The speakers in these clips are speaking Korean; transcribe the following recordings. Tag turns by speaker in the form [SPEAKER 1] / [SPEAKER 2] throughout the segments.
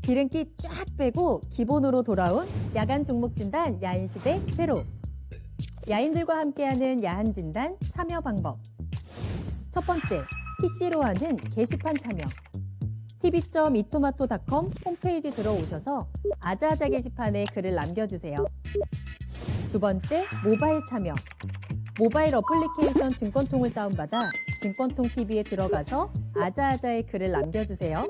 [SPEAKER 1] 기름기 쫙 빼고 기본으로 돌아온 야간 종목 진단 야인시대 제로. 야인들과 함께하는 야한 진단 참여 방법. 첫 번째, PC로 하는 게시판 참여. tv.이토마토.com 홈페이지 들어오셔서 아자아자 게시판에 글을 남겨주세요. 두 번째, 모바일 참여. 모바일 어플리케이션 증권통을 다운받아 증권통 TV에 들어가서 아자아자의 글을 남겨주세요.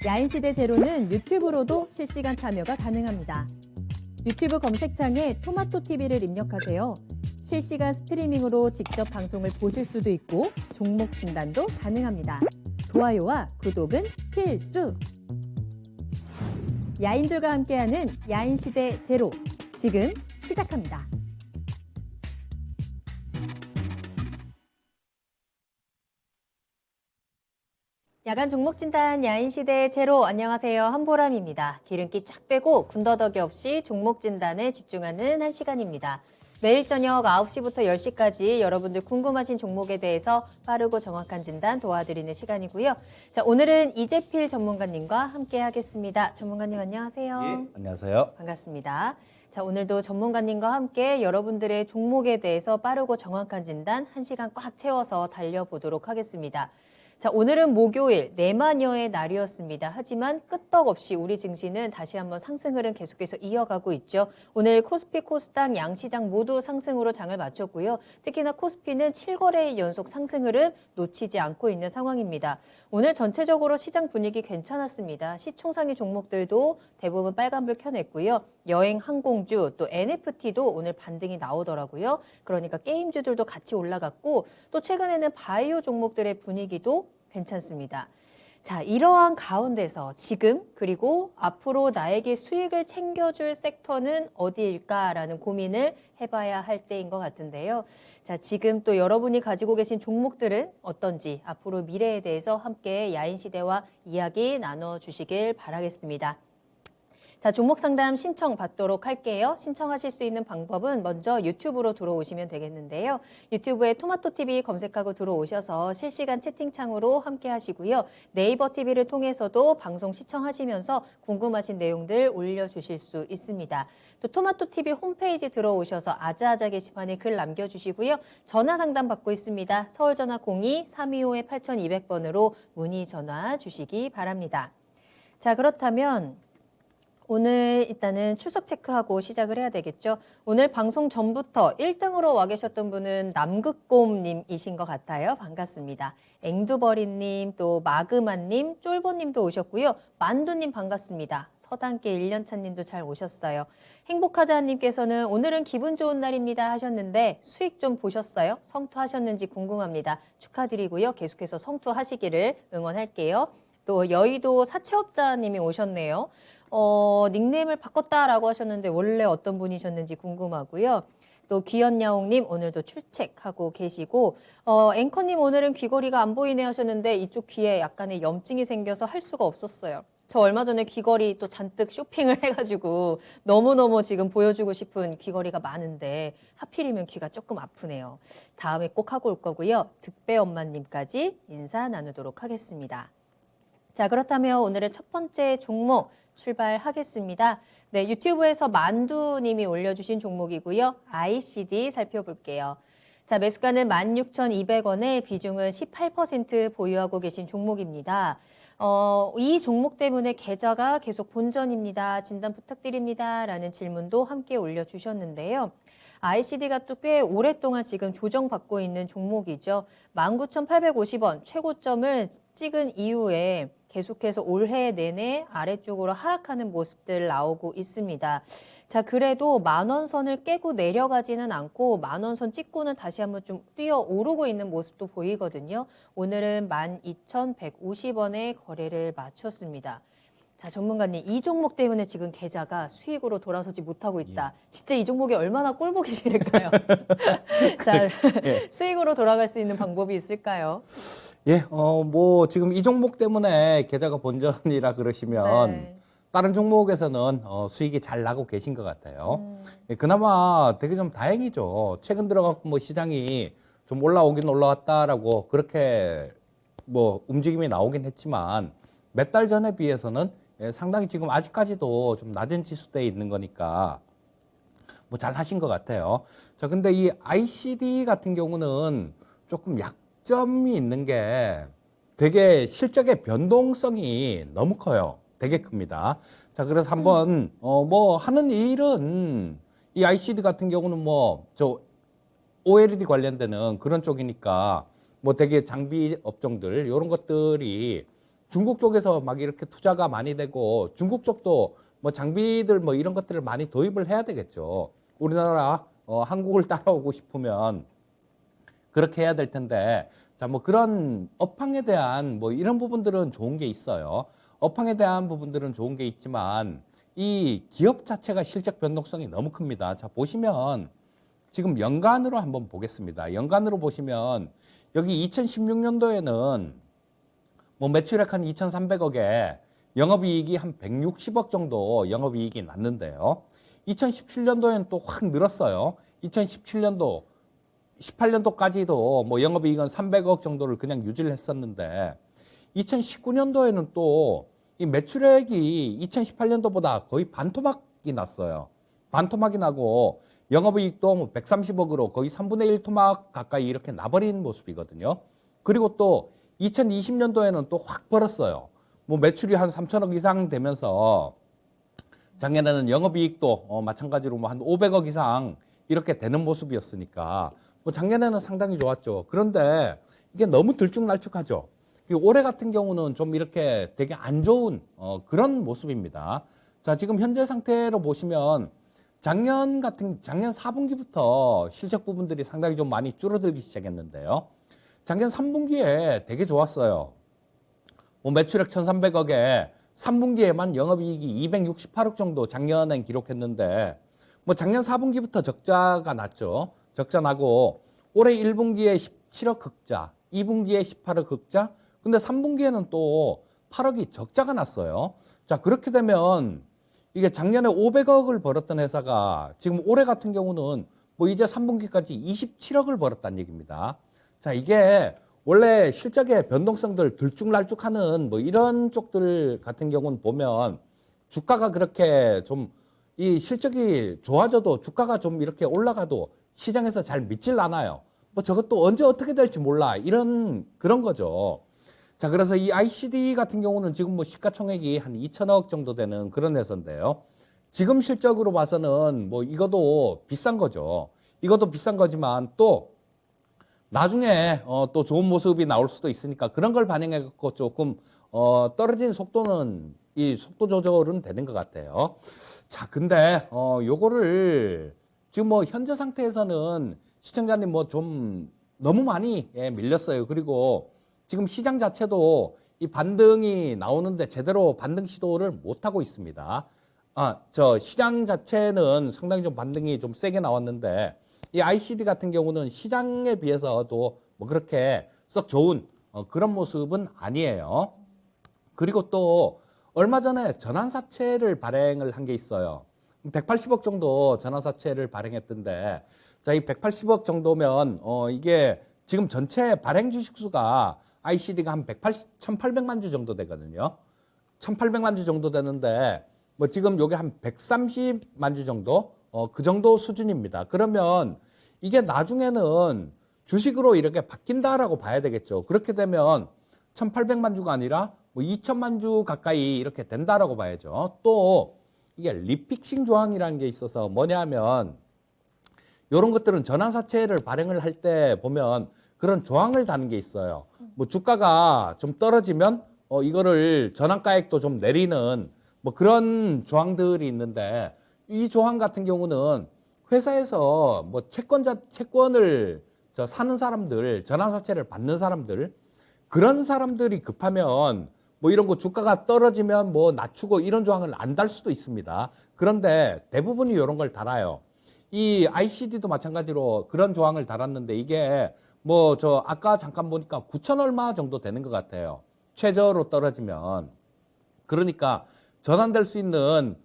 [SPEAKER 1] 야인시대 제로는 유튜브로도 실시간 참여가 가능합니다. 유튜브 검색창에 토마토 TV를 입력하세요. 실시간 스트리밍으로 직접 방송을 보실 수도 있고 종목 진단도 가능합니다. 좋아요와 구독은 필수! 야인들과 함께하는 야인시대 제로, 지금 시작합니다. 야간 종목 진단 야인시대 제로, 안녕하세요. 한보람입니다. 기름기 쫙 빼고 군더더기 없이 종목 진단에 집중하는 한 시간입니다. 매일 저녁 9시부터 10시까지 여러분들 궁금하신 종목에 대해서 빠르고 정확한 진단 도와드리는 시간이고요. 자, 오늘은 이재필 전문가님과 함께 하겠습니다. 전문가님 안녕하세요.
[SPEAKER 2] 예, 안녕하세요.
[SPEAKER 1] 반갑습니다. 자, 오늘도 전문가님과 함께 여러분들의 종목에 대해서 빠르고 정확한 진단 1시간 꽉 채워서 달려보도록 하겠습니다. 자, 오늘은 목요일 4만여의 날이었습니다. 하지만 끄떡없이 우리 증시는 다시 한번 상승 흐름 계속해서 이어가고 있죠. 오늘 코스피, 코스닥, 양시장 모두 상승으로 장을 마쳤고요. 특히나 코스피는 7거래 연속 상승 흐름 놓치지 않고 있는 상황입니다. 오늘 전체적으로 시장 분위기 괜찮았습니다. 시총상위 종목들도 대부분 빨간불 켜냈고요. 여행, 항공주, 또 NFT도 오늘 반등이 나오더라고요. 그러니까 게임주들도 같이 올라갔고 또 최근에는 바이오 종목들의 분위기도 괜찮습니다. 자, 이러한 가운데서 지금 그리고 앞으로 나에게 수익을 챙겨줄 섹터는 어디일까라는 고민을 해봐야 할 때인 것 같은데요. 자, 지금 또 여러분이 가지고 계신 종목들은 어떤지 앞으로 미래에 대해서 함께 야인시대와 이야기 나눠주시길 바라겠습니다. 자, 종목 상담 신청 받도록 할게요. 신청하실 수 있는 방법은 먼저 유튜브로 들어오시면 되겠는데요. 유튜브에 토마토 TV 검색하고 들어오셔서 실시간 채팅창으로 함께 하시고요. 네이버 TV를 통해서도 방송 시청하시면서 궁금하신 내용들 올려주실 수 있습니다. 또 토마토 TV 홈페이지 들어오셔서 아자아자 게시판에 글 남겨주시고요. 전화 상담 받고 있습니다. 서울 전화 02-325-8200번으로 문의 전화 주시기 바랍니다. 자, 그렇다면 오늘 일단은 출석 체크하고 시작을 해야 되겠죠. 오늘 방송 전부터 1등으로 와 계셨던 분은 남극곰님이신 것 같아요. 반갑습니다. 앵두버리님, 또 마그마님, 쫄보님도 오셨고요. 만두님 반갑습니다. 서단계 1년차님도 잘 오셨어요. 행복하자님께서는 오늘은 기분 좋은 날입니다 하셨는데 수익 좀 보셨어요? 성투하셨는지 궁금합니다. 축하드리고요. 계속해서 성투하시기를 응원할게요. 또 여의도 사채업자님이 오셨네요. 닉네임을 바꿨다라고 하셨는데 원래 어떤 분이셨는지 궁금하고요. 또 귀연야옹님 오늘도 출첵하고 계시고 앵커님 오늘은 귀걸이가 안 보이네 하셨는데 이쪽 귀에 약간의 염증이 생겨서 할 수가 없었어요. 저 얼마 전에 귀걸이 또 잔뜩 쇼핑을 해가지고 너무너무 지금 보여주고 싶은 귀걸이가 많은데 하필이면 귀가 조금 아프네요. 다음에 꼭 하고 올 거고요. 득배 엄마님까지 인사 나누도록 하겠습니다. 자, 그렇다면 오늘의 첫 번째 종목 출발하겠습니다. 네, 유튜브에서 만두님이 올려주신 종목이고요. ICD 살펴볼게요. 자, 매수가는 16,200원에 비중은 18% 보유하고 계신 종목입니다. 이 종목 때문에 계좌가 계속 본전입니다. 진단 부탁드립니다. 라는 질문도 함께 올려주셨는데요. ICD가 또 꽤 오랫동안 지금 조정받고 있는 종목이죠. 19,850원 최고점을 찍은 이후에 계속해서 올해 내내 아래쪽으로 하락하는 모습들 나오고 있습니다. 자, 그래도 만원 선을 깨고 내려가지는 않고 만원 선 찍고는 다시 한번 좀 뛰어오르고 있는 모습도 보이거든요. 오늘은 12,150원에 거래를 마쳤습니다. 자, 전문가님, 이 종목 때문에 지금 계좌가 수익으로 돌아서지 못하고 있다. 진짜 이 종목이 얼마나 꼴보기 싫을까요? 자, 수익으로 돌아갈 수 있는 방법이 있을까요?
[SPEAKER 2] 예, 뭐 지금 이 종목 때문에 계좌가 본전이라 그러시면
[SPEAKER 1] 네.
[SPEAKER 2] 다른 종목에서는 수익이 잘 나고 계신 것 같아요. 예, 그나마 되게 좀 다행이죠. 최근 들어갖고 뭐 시장이 좀 올라오긴 올라왔다라고 그렇게 뭐 움직임이 나오긴 했지만 몇 달 전에 비해서는 상당히 지금 아직까지도 좀 낮은 지수대에 있는 거니까 뭐 잘 하신 것 같아요. 자, 근데 이 ICD 같은 경우는 조금 약점이 있는 게 되게 실적의 변동성이 너무 커요. 되게 큽니다. 자, 그래서 한번 뭐 하는 일은 이 ICD 같은 경우는 뭐 저 OLED 관련되는 그런 쪽이니까 뭐 되게 장비 업종들 이런 것들이 중국 쪽에서 막 이렇게 투자가 많이 되고 중국 쪽도 뭐 장비들 뭐 이런 것들을 많이 도입을 해야 되겠죠. 우리나라 한국을 따라오고 싶으면 그렇게 해야 될 텐데, 자, 뭐 그런 업황에 대한 뭐 이런 부분들은 좋은 게 있어요. 업황에 대한 부분들은 좋은 게 있지만 이 기업 자체가 실적 변동성이 너무 큽니다. 자, 보시면 지금 연간으로 한번 보겠습니다. 연간으로 보시면 여기 2016년도에는 뭐 매출액 한 2,300억에 영업이익이 한 160억 정도 영업이익이 났는데요. 2017년도에는 또 확 늘었어요. 2017년도, 18년도까지도 뭐 영업이익은 300억 정도를 그냥 유지를 했었는데 2019년도에는 또 이 매출액이 2018년도보다 거의 반토막이 났어요. 반토막이 나고 영업이익도 뭐 130억으로 거의 3분의 1 토막 가까이 이렇게 나버린 모습이거든요. 그리고 또 2020년도에는 또 확 벌었어요. 뭐 매출이 한 3천억 이상 되면서 작년에는 영업이익도 마찬가지로 뭐 한 500억 이상 이렇게 되는 모습이었으니까 뭐 작년에는 상당히 좋았죠. 그런데 이게 너무 들쭉날쭉하죠. 올해 같은 경우는 좀 이렇게 되게 안 좋은 그런 모습입니다. 자, 지금 현재 상태로 보시면 작년 4분기부터 실적 부분들이 상당히 좀 많이 줄어들기 시작했는데요. 작년 3분기에 되게 좋았어요. 뭐 매출액 1,300억에 3분기에만 영업이익이 268억 정도 작년엔 기록했는데 뭐 작년 4분기부터 적자가 났죠. 적자 나고 올해 1분기에 17억 흑자, 2분기에 18억 흑자, 근데 3분기에는 또 8억이 적자가 났어요. 자, 그렇게 되면 이게 작년에 500억을 벌었던 회사가 지금 올해 같은 경우는 뭐 이제 3분기까지 27억을 벌었다는 얘기입니다. 자, 이게 원래 실적의 변동성들 들쭉날쭉하는 뭐 이런 쪽들 같은 경우는 보면 주가가 그렇게 좀 이 실적이 좋아져도 주가가 좀 이렇게 올라가도 시장에서 잘 믿질 않아요. 뭐 저것도 언제 어떻게 될지 몰라. 이런 그런 거죠. 자, 그래서 이 ICD 같은 경우는 지금 뭐 시가총액이 한 2천억 정도 되는 그런 회사인데요. 지금 실적으로 봐서는 뭐 이것도 비싼 거죠. 이것도 비싼 거지만 또 나중에 또 좋은 모습이 나올 수도 있으니까 그런 걸 반영해 갖고 조금 떨어진 속도는 이 속도 조절은 되는 것 같아요. 자, 근데 요거를 지금 뭐 현재 상태에서는 시청자님 뭐 좀 너무 많이 밀렸어요. 그리고 지금 시장 자체도 이 반등이 나오는데 제대로 반등 시도를 못 하고 있습니다. 저 시장 자체는 상당히 좀 반등이 좀 세게 나왔는데 이 ICD 같은 경우는 시장에 비해서도 뭐 그렇게 썩 좋은 그런 모습은 아니에요. 그리고 또 얼마 전에 전환사채를 발행을 한 게 있어요. 180억 정도 전환사채를 발행했던데, 자, 이 180억 정도면 이게 지금 전체 발행 주식수가 ICD가 한 1,800만 주 정도 되거든요. 1,800만 주 정도 되는데 뭐 지금 요게 한 130만 주 정도 그 정도 수준입니다. 그러면 이게 나중에는 주식으로 이렇게 바뀐다라고 봐야 되겠죠. 그렇게 되면 1,800만 주가 아니라 뭐 2천만 주 가까이 이렇게 된다라고 봐야죠. 또 이게 리픽싱 조항이라는 게 있어서 뭐냐면 이런 것들은 전환사채를 발행을 할 때 보면 그런 조항을 다는 게 있어요. 뭐 주가가 좀 떨어지면 이거를 전환가액도 좀 내리는 뭐 그런 조항들이 있는데 이 조항 같은 경우는 회사에서 뭐 채권을 사는 사람들, 전환사채를 받는 사람들 그런 사람들이 급하면 뭐 이런 거 주가가 떨어지면 뭐 낮추고 이런 조항을 안 달 수도 있습니다. 그런데 대부분이 이런 걸 달아요. 이 ICD도 마찬가지로 그런 조항을 달았는데 이게 뭐 저 아까 잠깐 보니까 9천 얼마 정도 되는 것 같아요. 최저로 떨어지면. 그러니까 전환될 수 있는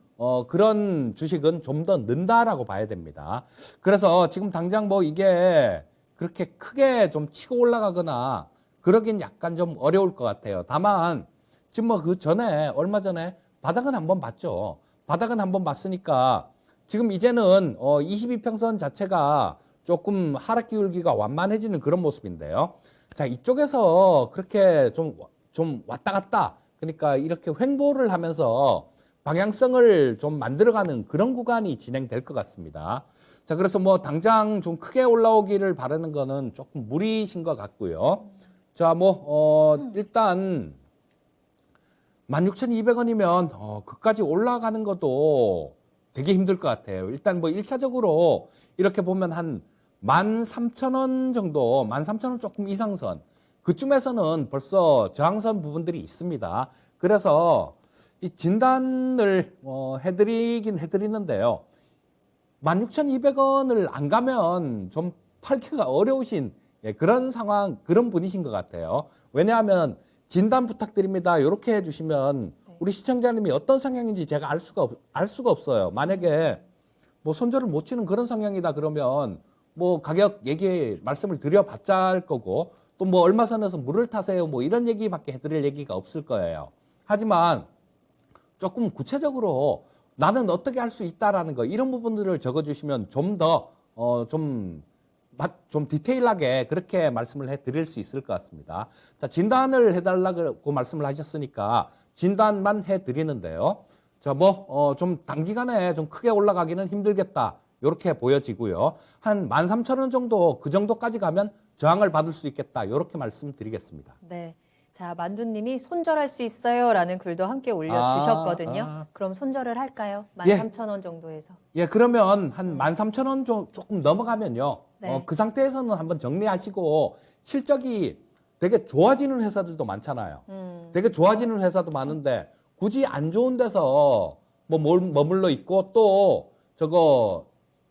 [SPEAKER 2] 그런 주식은 좀 더 는다라고 봐야 됩니다. 그래서 지금 당장 뭐 이게 그렇게 크게 좀 치고 올라가거나 그러긴 약간 좀 어려울 것 같아요. 다만 지금 뭐 그 전에 얼마 전에 바닥은 한번 봤죠. 바닥은 한번 봤으니까 지금 이제는 22평선 자체가 조금 하락 기울기가 완만해지는 그런 모습인데요. 자, 이쪽에서 그렇게 좀 왔다 갔다, 그러니까 이렇게 횡보를 하면서 방향성을 좀 만들어가는 그런 구간이 진행될 것 같습니다. 자, 그래서 뭐 당장 좀 크게 올라오기를 바라는 거는 조금 무리신 것 같고요. 자, 일단 16,200원이면 그까지 올라가는 것도 되게 힘들 것 같아요. 일단 뭐 1차적으로 이렇게 보면 한 13,000원 정도, 13,000원 조금 이상선, 그쯤에서는 벌써 저항선 부분들이 있습니다. 그래서 이 진단을 해드리긴 해드리는데요. 16,200원을 안 가면 좀 팔기가 어려우신 그런 상황, 그런 분이신 것 같아요. 왜냐하면 진단 부탁드립니다. 이렇게 해주시면 우리 시청자님이 어떤 성향인지 제가 알 수가 없어요. 만약에 뭐 손절을 못 치는 그런 성향이다 그러면 뭐 가격 말씀을 드려봤자 할 거고, 또 뭐 얼마 선에서 물을 타세요 뭐 이런 얘기밖에 해드릴 얘기가 없을 거예요. 하지만 조금 구체적으로 나는 어떻게 할 수 있다라는 거, 이런 부분들을 적어주시면 좀 더 좀 디테일하게 그렇게 말씀을 해드릴 수 있을 것 같습니다. 자, 진단을 해달라고 말씀을 하셨으니까 진단만 해드리는데요. 자, 좀 단기간에 좀 크게 올라가기는 힘들겠다, 이렇게 보여지고요. 한 13,000원 정도, 그 정도까지 가면 저항을 받을 수 있겠다, 이렇게 말씀드리겠습니다.
[SPEAKER 1] 네. 자, 만두님이 손절할 수 있어요 라는 글도 함께 올려주셨거든요. 그럼 손절을 할까요? 13,000원 정도에서.
[SPEAKER 2] 예, 그러면 한 13,000원 조금 넘어가면요.
[SPEAKER 1] 네.
[SPEAKER 2] 그 상태에서는 한번 정리하시고, 실적이 되게 좋아지는 회사들도 많잖아요. 되게 좋아지는 회사도 많은데 굳이 안 좋은 데서 뭐 머물러 있고, 또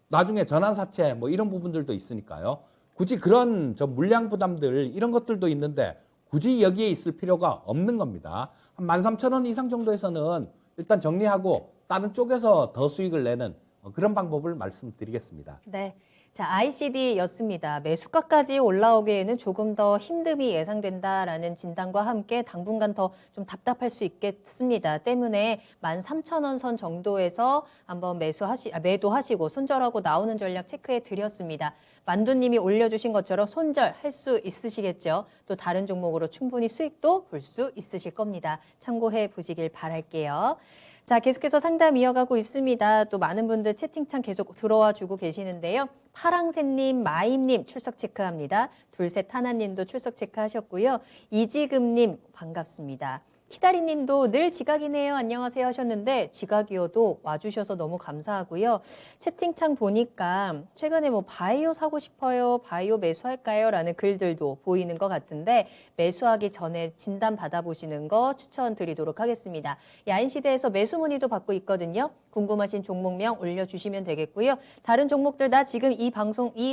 [SPEAKER 2] 나중에 전환사채 뭐 이런 부분들도 있으니까요. 굳이 그런 물량 부담들 이런 것들도 있는데 굳이 여기에 있을 필요가 없는 겁니다. 한 13,000원 이상 정도에서는 일단 정리하고 다른 쪽에서 더 수익을 내는 그런 방법을 말씀드리겠습니다.
[SPEAKER 1] 네. 자, ICD였습니다. 매수가까지 올라오기에는 조금 더 힘듦이 예상된다라는 진단과 함께 당분간 더 좀 답답할 수 있겠습니다. 때문에 13,000원 선 정도에서 한번 매도하시고 손절하고 나오는 전략 체크해 드렸습니다. 만두님이 올려주신 것처럼 손절할 수 있으시겠죠. 또 다른 종목으로 충분히 수익도 볼 수 있으실 겁니다. 참고해 보시길 바랄게요. 자, 계속해서 상담 이어가고 있습니다. 또 많은 분들 채팅창 계속 들어와 주고 계시는데요. 파랑새님, 마임님 출석 체크합니다. 둘셋 하나님도 출석 체크하셨고요. 이지금님 반갑습니다. 키다리님도 늘 지각이네요. 안녕하세요 하셨는데 지각이어도 와주셔서 너무 감사하고요. 채팅창 보니까 최근에 뭐 바이오 사고 싶어요, 바이오 매수할까요? 라는 글들도 보이는 것 같은데 매수하기 전에 진단 받아보시는 거 추천드리도록 하겠습니다. 야인시대에서 매수 문의도 받고 있거든요. 궁금하신 종목명 올려주시면 되겠고요. 다른 종목들 나 지금 이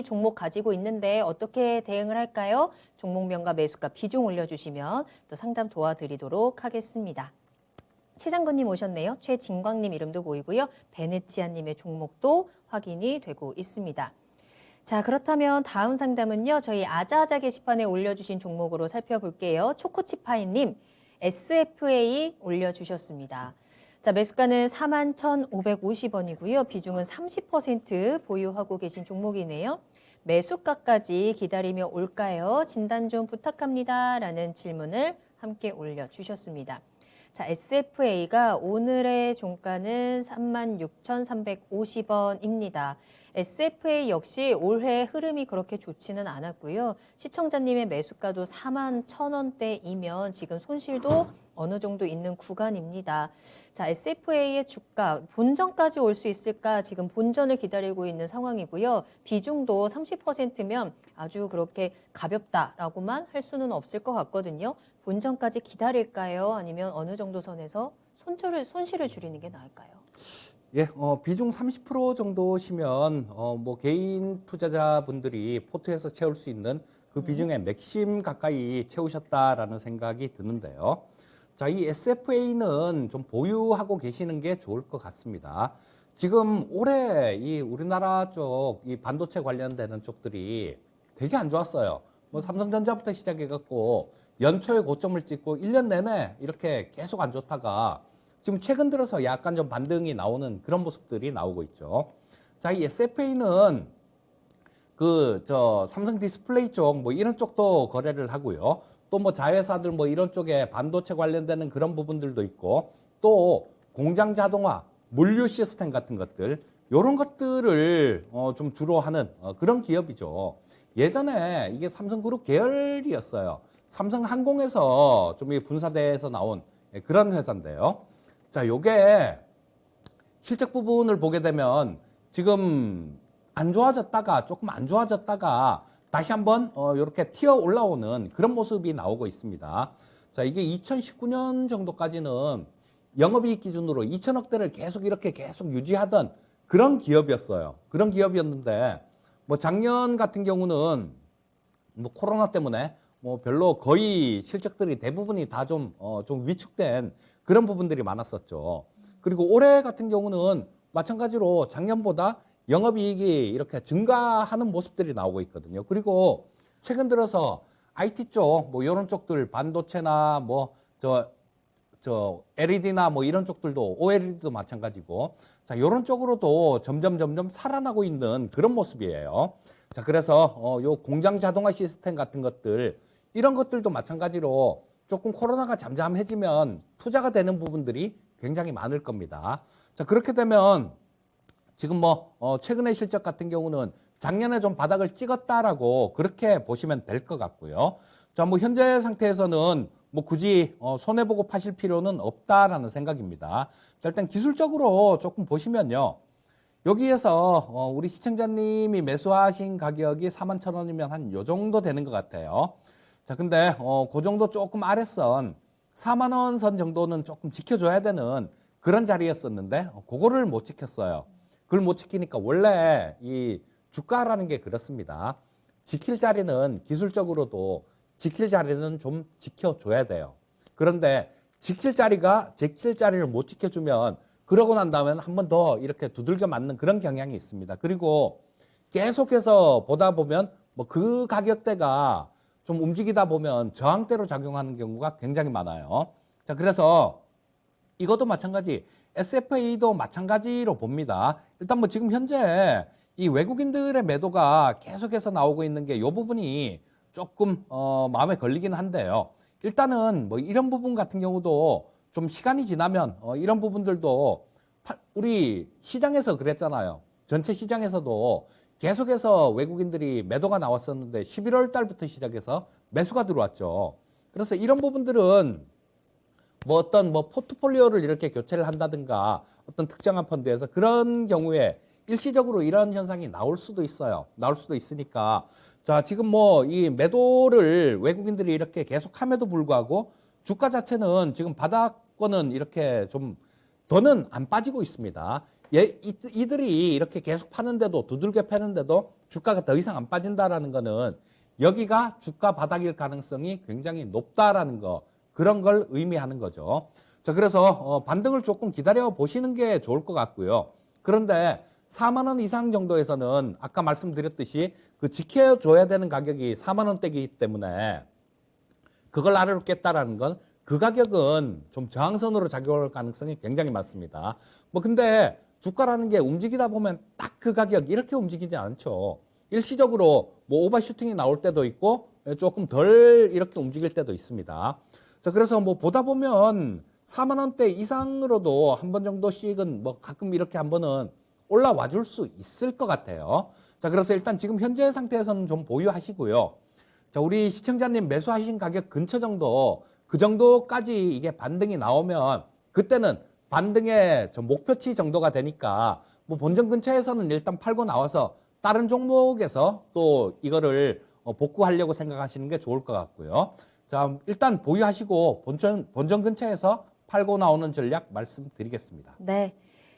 [SPEAKER 1] 종목 가지고 있는데 어떻게 대응을 할까요? 종목명과 매수가 비중 올려주시면 또 상담 도와드리도록 하겠습니다. 최장건님 오셨네요. 최진광님 이름도 보이고요. 베네치아님의 종목도 확인이 되고 있습니다. 자, 그렇다면 다음 상담은요. 저희 아자아자 게시판에 올려주신 종목으로 살펴볼게요. 초코치파이님 SFA 올려주셨습니다. 자, 매수가는 41,550원이고요. 비중은 30% 보유하고 계신 종목이네요. 매수가까지 기다리며 올까요? 진단 좀 부탁합니다. 라는 질문을 함께 올려주셨습니다. 자, SFA가 오늘의 종가는 36,350원입니다. SFA 역시 올해 흐름이 그렇게 좋지는 않았고요. 시청자님의 매수가도 41,000원대이면 지금 손실도 어느 정도 있는 구간입니다. 자, SFA의 주가 본전까지 올 수 있을까? 지금 본전을 기다리고 있는 상황이고요. 비중도 30%면 아주 그렇게 가볍다라고만 할 수는 없을 것 같거든요. 본전까지 기다릴까요? 아니면 어느 정도 선에서 손실을 줄이는 게 나을까요?
[SPEAKER 2] 예, 비중 30% 정도시면 뭐 개인 투자자분들이 포트에서 채울 수 있는 그 비중의 맥심 가까이 채우셨다라는 생각이 드는데요. 자, 이 SFA는 좀 보유하고 계시는 게 좋을 것 같습니다. 지금 올해 이 우리나라 쪽 이 반도체 관련되는 쪽들이 되게 안 좋았어요. 뭐 삼성전자부터 시작해갖고 연초에 고점을 찍고 1년 내내 이렇게 계속 안 좋다가 지금 최근 들어서 약간 좀 반등이 나오는 그런 모습들이 나오고 있죠. 자, 이 SFA는 삼성 디스플레이 쪽 뭐 이런 쪽도 거래를 하고요. 또 뭐 자회사들 뭐 이런 쪽에 반도체 관련되는 그런 부분들도 있고 또 공장 자동화, 물류 시스템 같은 것들 이런 것들을 좀 주로 하는 그런 기업이죠. 예전에 이게 삼성그룹 계열이었어요. 삼성항공에서 좀 분사돼서 나온 그런 회사인데요. 자, 요게 실적 부분을 보게 되면 지금 안 좋아졌다가 조금 안 좋아졌다가 다시 한번 이렇게 튀어 올라오는 그런 모습이 나오고 있습니다. 자, 이게 2019년 정도까지는 영업이익 기준으로 2천억대를 계속 이렇게 계속 유지하던 그런 기업이었어요. 그런 기업이었는데 뭐 작년 같은 경우는 뭐 코로나 때문에 뭐 별로 거의 실적들이 대부분이 다 좀 위축된 그런 부분들이 많았었죠. 그리고 올해 같은 경우는 마찬가지로 작년보다 영업이익이 이렇게 증가하는 모습들이 나오고 있거든요. 그리고 최근 들어서 IT 쪽 뭐 이런 쪽들 반도체나 뭐 LED나 뭐 이런 쪽들도 OLED도 마찬가지고 자, 이런 쪽으로도 점점 살아나고 있는 그런 모습이에요. 자, 그래서 요 공장 자동화 시스템 같은 것들 이런 것들도 마찬가지로 조금 코로나가 잠잠해지면 투자가 되는 부분들이 굉장히 많을 겁니다. 자, 그렇게 되면 지금 뭐 최근의 실적 같은 경우는 작년에 좀 바닥을 찍었다라고 그렇게 보시면 될 것 같고요. 자, 뭐 현재 상태에서는 뭐 굳이 손해보고 파실 필요는 없다라는 생각입니다. 자, 일단 기술적으로 조금 보시면요. 여기에서 우리 시청자님이 매수하신 가격이 41,000원이면 한 요 정도 되는 것 같아요. 자, 근데 그 정도 조금 아랫선 4만 원 선 정도는 조금 지켜줘야 되는 그런 자리였었는데 그거를 못 지켰어요. 그걸 못 지키니까 원래 이 주가라는 게 그렇습니다. 지킬 자리는 기술적으로도 지킬 자리는 좀 지켜줘야 돼요. 그런데 지킬 자리를 못 지켜주면 그러고 난 다음에 한 번 더 이렇게 두들겨 맞는 그런 경향이 있습니다. 그리고 계속해서 보다 보면 뭐 그 가격대가 좀 움직이다 보면 저항대로 작용하는 경우가 굉장히 많아요. 자, 그래서 이것도 마찬가지, SFA도 마찬가지로 봅니다. 일단 뭐 지금 현재 이 외국인들의 매도가 계속해서 나오고 있는 게 이 부분이 조금 마음에 걸리긴 한데요. 일단은 뭐 이런 부분 같은 경우도 좀 시간이 지나면 이런 부분들도 우리 시장에서 그랬잖아요. 전체 시장에서도 계속해서 외국인들이 매도가 나왔었는데 11월 달부터 시작해서 매수가 들어왔죠. 그래서 이런 부분들은 뭐 어떤 뭐 포트폴리오를 이렇게 교체를 한다든가 어떤 특정한 펀드에서 그런 경우에 일시적으로 이런 현상이 나올 수도 있어요. 나올 수도 있으니까 자, 지금 뭐 이 매도를 외국인들이 이렇게 계속 함에도 불구하고 주가 자체는 지금 바닥권은 이렇게 좀 더는 안 빠지고 있습니다. 이들이 이렇게 계속 파는데도 두들겨 패는데도 주가가 더 이상 안 빠진다라는 거는 여기가 주가 바닥일 가능성이 굉장히 높다라는 거, 그런 걸 의미하는 거죠. 자, 그래서 반등을 조금 기다려 보시는 게 좋을 것 같고요. 그런데 4만 원 이상 정도에서는 아까 말씀드렸듯이 그 지켜줘야 되는 가격이 4만 원대이기 때문에 그걸 아래로 깼다라는 건 그 가격은 좀 저항선으로 작용할 가능성이 굉장히 많습니다. 뭐 근데 주가라는 게 움직이다 보면 딱 그 가격 이렇게 움직이지 않죠. 일시적으로 뭐 오버슈팅이 나올 때도 있고 조금 덜 이렇게 움직일 때도 있습니다. 자, 그래서 뭐 보다 보면 4만 원대 이상으로도 한 번 정도씩은 뭐 가끔 이렇게 한 번은 올라와 줄 수 있을 것 같아요. 자, 그래서 일단 지금 현재 상태에서는 좀 보유하시고요. 자, 우리 시청자님 매수하신 가격 근처 정도, 그 정도까지 이게 반등이 나오면 그때는 반등의 저 목표치 정도가 되니까 뭐 본전 근처에서는 일단 팔고 나와서 다른 종목에서 또 이거를 복구하려고 생각하시는 게 좋을 것 같고요. 자, 일단 보유하시고 본전 근처에서 팔고 나오는 전략 말씀드리겠습니다.
[SPEAKER 1] 네.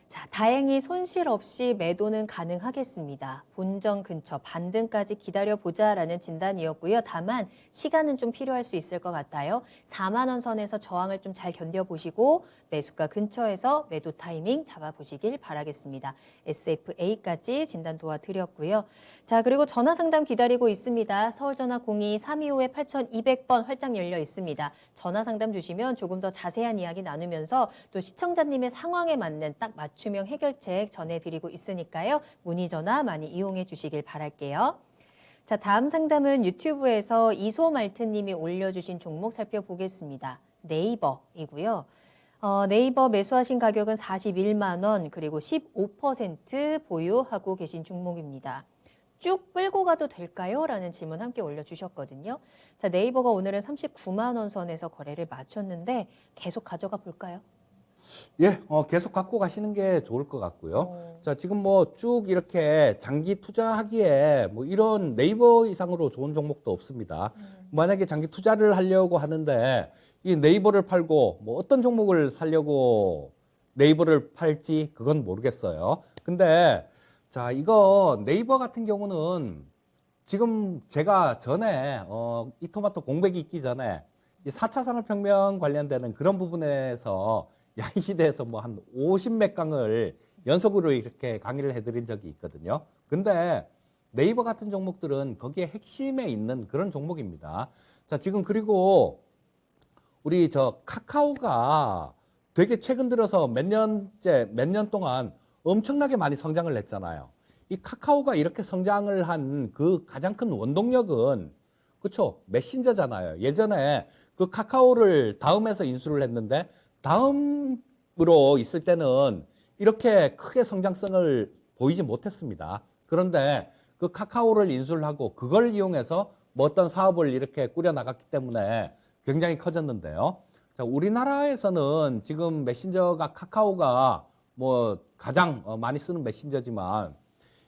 [SPEAKER 1] 자, 다행히 손실 없이 매도는 가능하겠습니다. 본전 근처 반등까지 기다려보자라는 진단이었고요. 다만 시간은 좀 필요할 수 있을 것 같아요. 4만 원 선에서 저항을 좀 잘 견뎌보시고 매수가 근처에서 매도 타이밍 잡아보시길 바라겠습니다. SFA까지 진단 도와드렸고요. 자, 그리고 전화 상담 기다리고 있습니다. 서울전화 02-325-8200번 활짝 열려 있습니다. 전화 상담 주시면 조금 더 자세한 이야기 나누면서 또 시청자님의 상황에 맞는 딱 맞춤형 해결책 전해드리고 있으니까요. 문의 전화 많이 이용해 주시길 바랄게요. 자, 다음 상담은 유튜브에서 이소말트님이 올려주신 종목 살펴보겠습니다. 네이버이고요. 네이버 매수하신 가격은 41만 원, 그리고 15% 보유하고 계신 종목입니다. 쭉 끌고 가도 될까요? 라는 질문 함께 올려주셨거든요. 자, 네이버가 오늘은 39만 원 선에서 거래를 마쳤는데 계속 가져가 볼까요?
[SPEAKER 2] 예, 계속 갖고 가시는 게 좋을 것 같고요. 자, 지금 뭐 쭉 이렇게 장기 투자하기에 뭐 이런 네이버 이상으로 좋은 종목도 없습니다. 만약에 장기 투자를 하려고 하는데 이 네이버를 팔고 뭐 어떤 종목을 사려고 네이버를 팔지 그건 모르겠어요. 근데 자, 이거 네이버 같은 경우는 지금 제가 전에 이 토마토 공백이 있기 전에 이 4차 산업혁명 관련되는 그런 부분에서 야인시대에서 뭐 한 50몇 강을 연속으로 이렇게 강의를 해드린 적이 있거든요. 근데 네이버 같은 종목들은 거기에 핵심에 있는 그런 종목입니다. 자, 지금 그리고 우리 저 카카오가 되게 최근 들어서 몇 년 동안 엄청나게 많이 성장을 했잖아요. 이 카카오가 이렇게 성장을 한 그 가장 큰 원동력은 그렇죠, 메신저잖아요. 예전에 그 카카오를 다음에서 인수를 했는데 다음으로 있을 때는 이렇게 크게 성장성을 보이지 못했습니다. 그런데 그 카카오를 인수를 하고 그걸 이용해서 뭐 어떤 사업을 이렇게 꾸려나갔기 때문에 굉장히 커졌는데요. 자, 우리나라에서는 지금 메신저가 카카오가 뭐 가장 많이 쓰는 메신저지만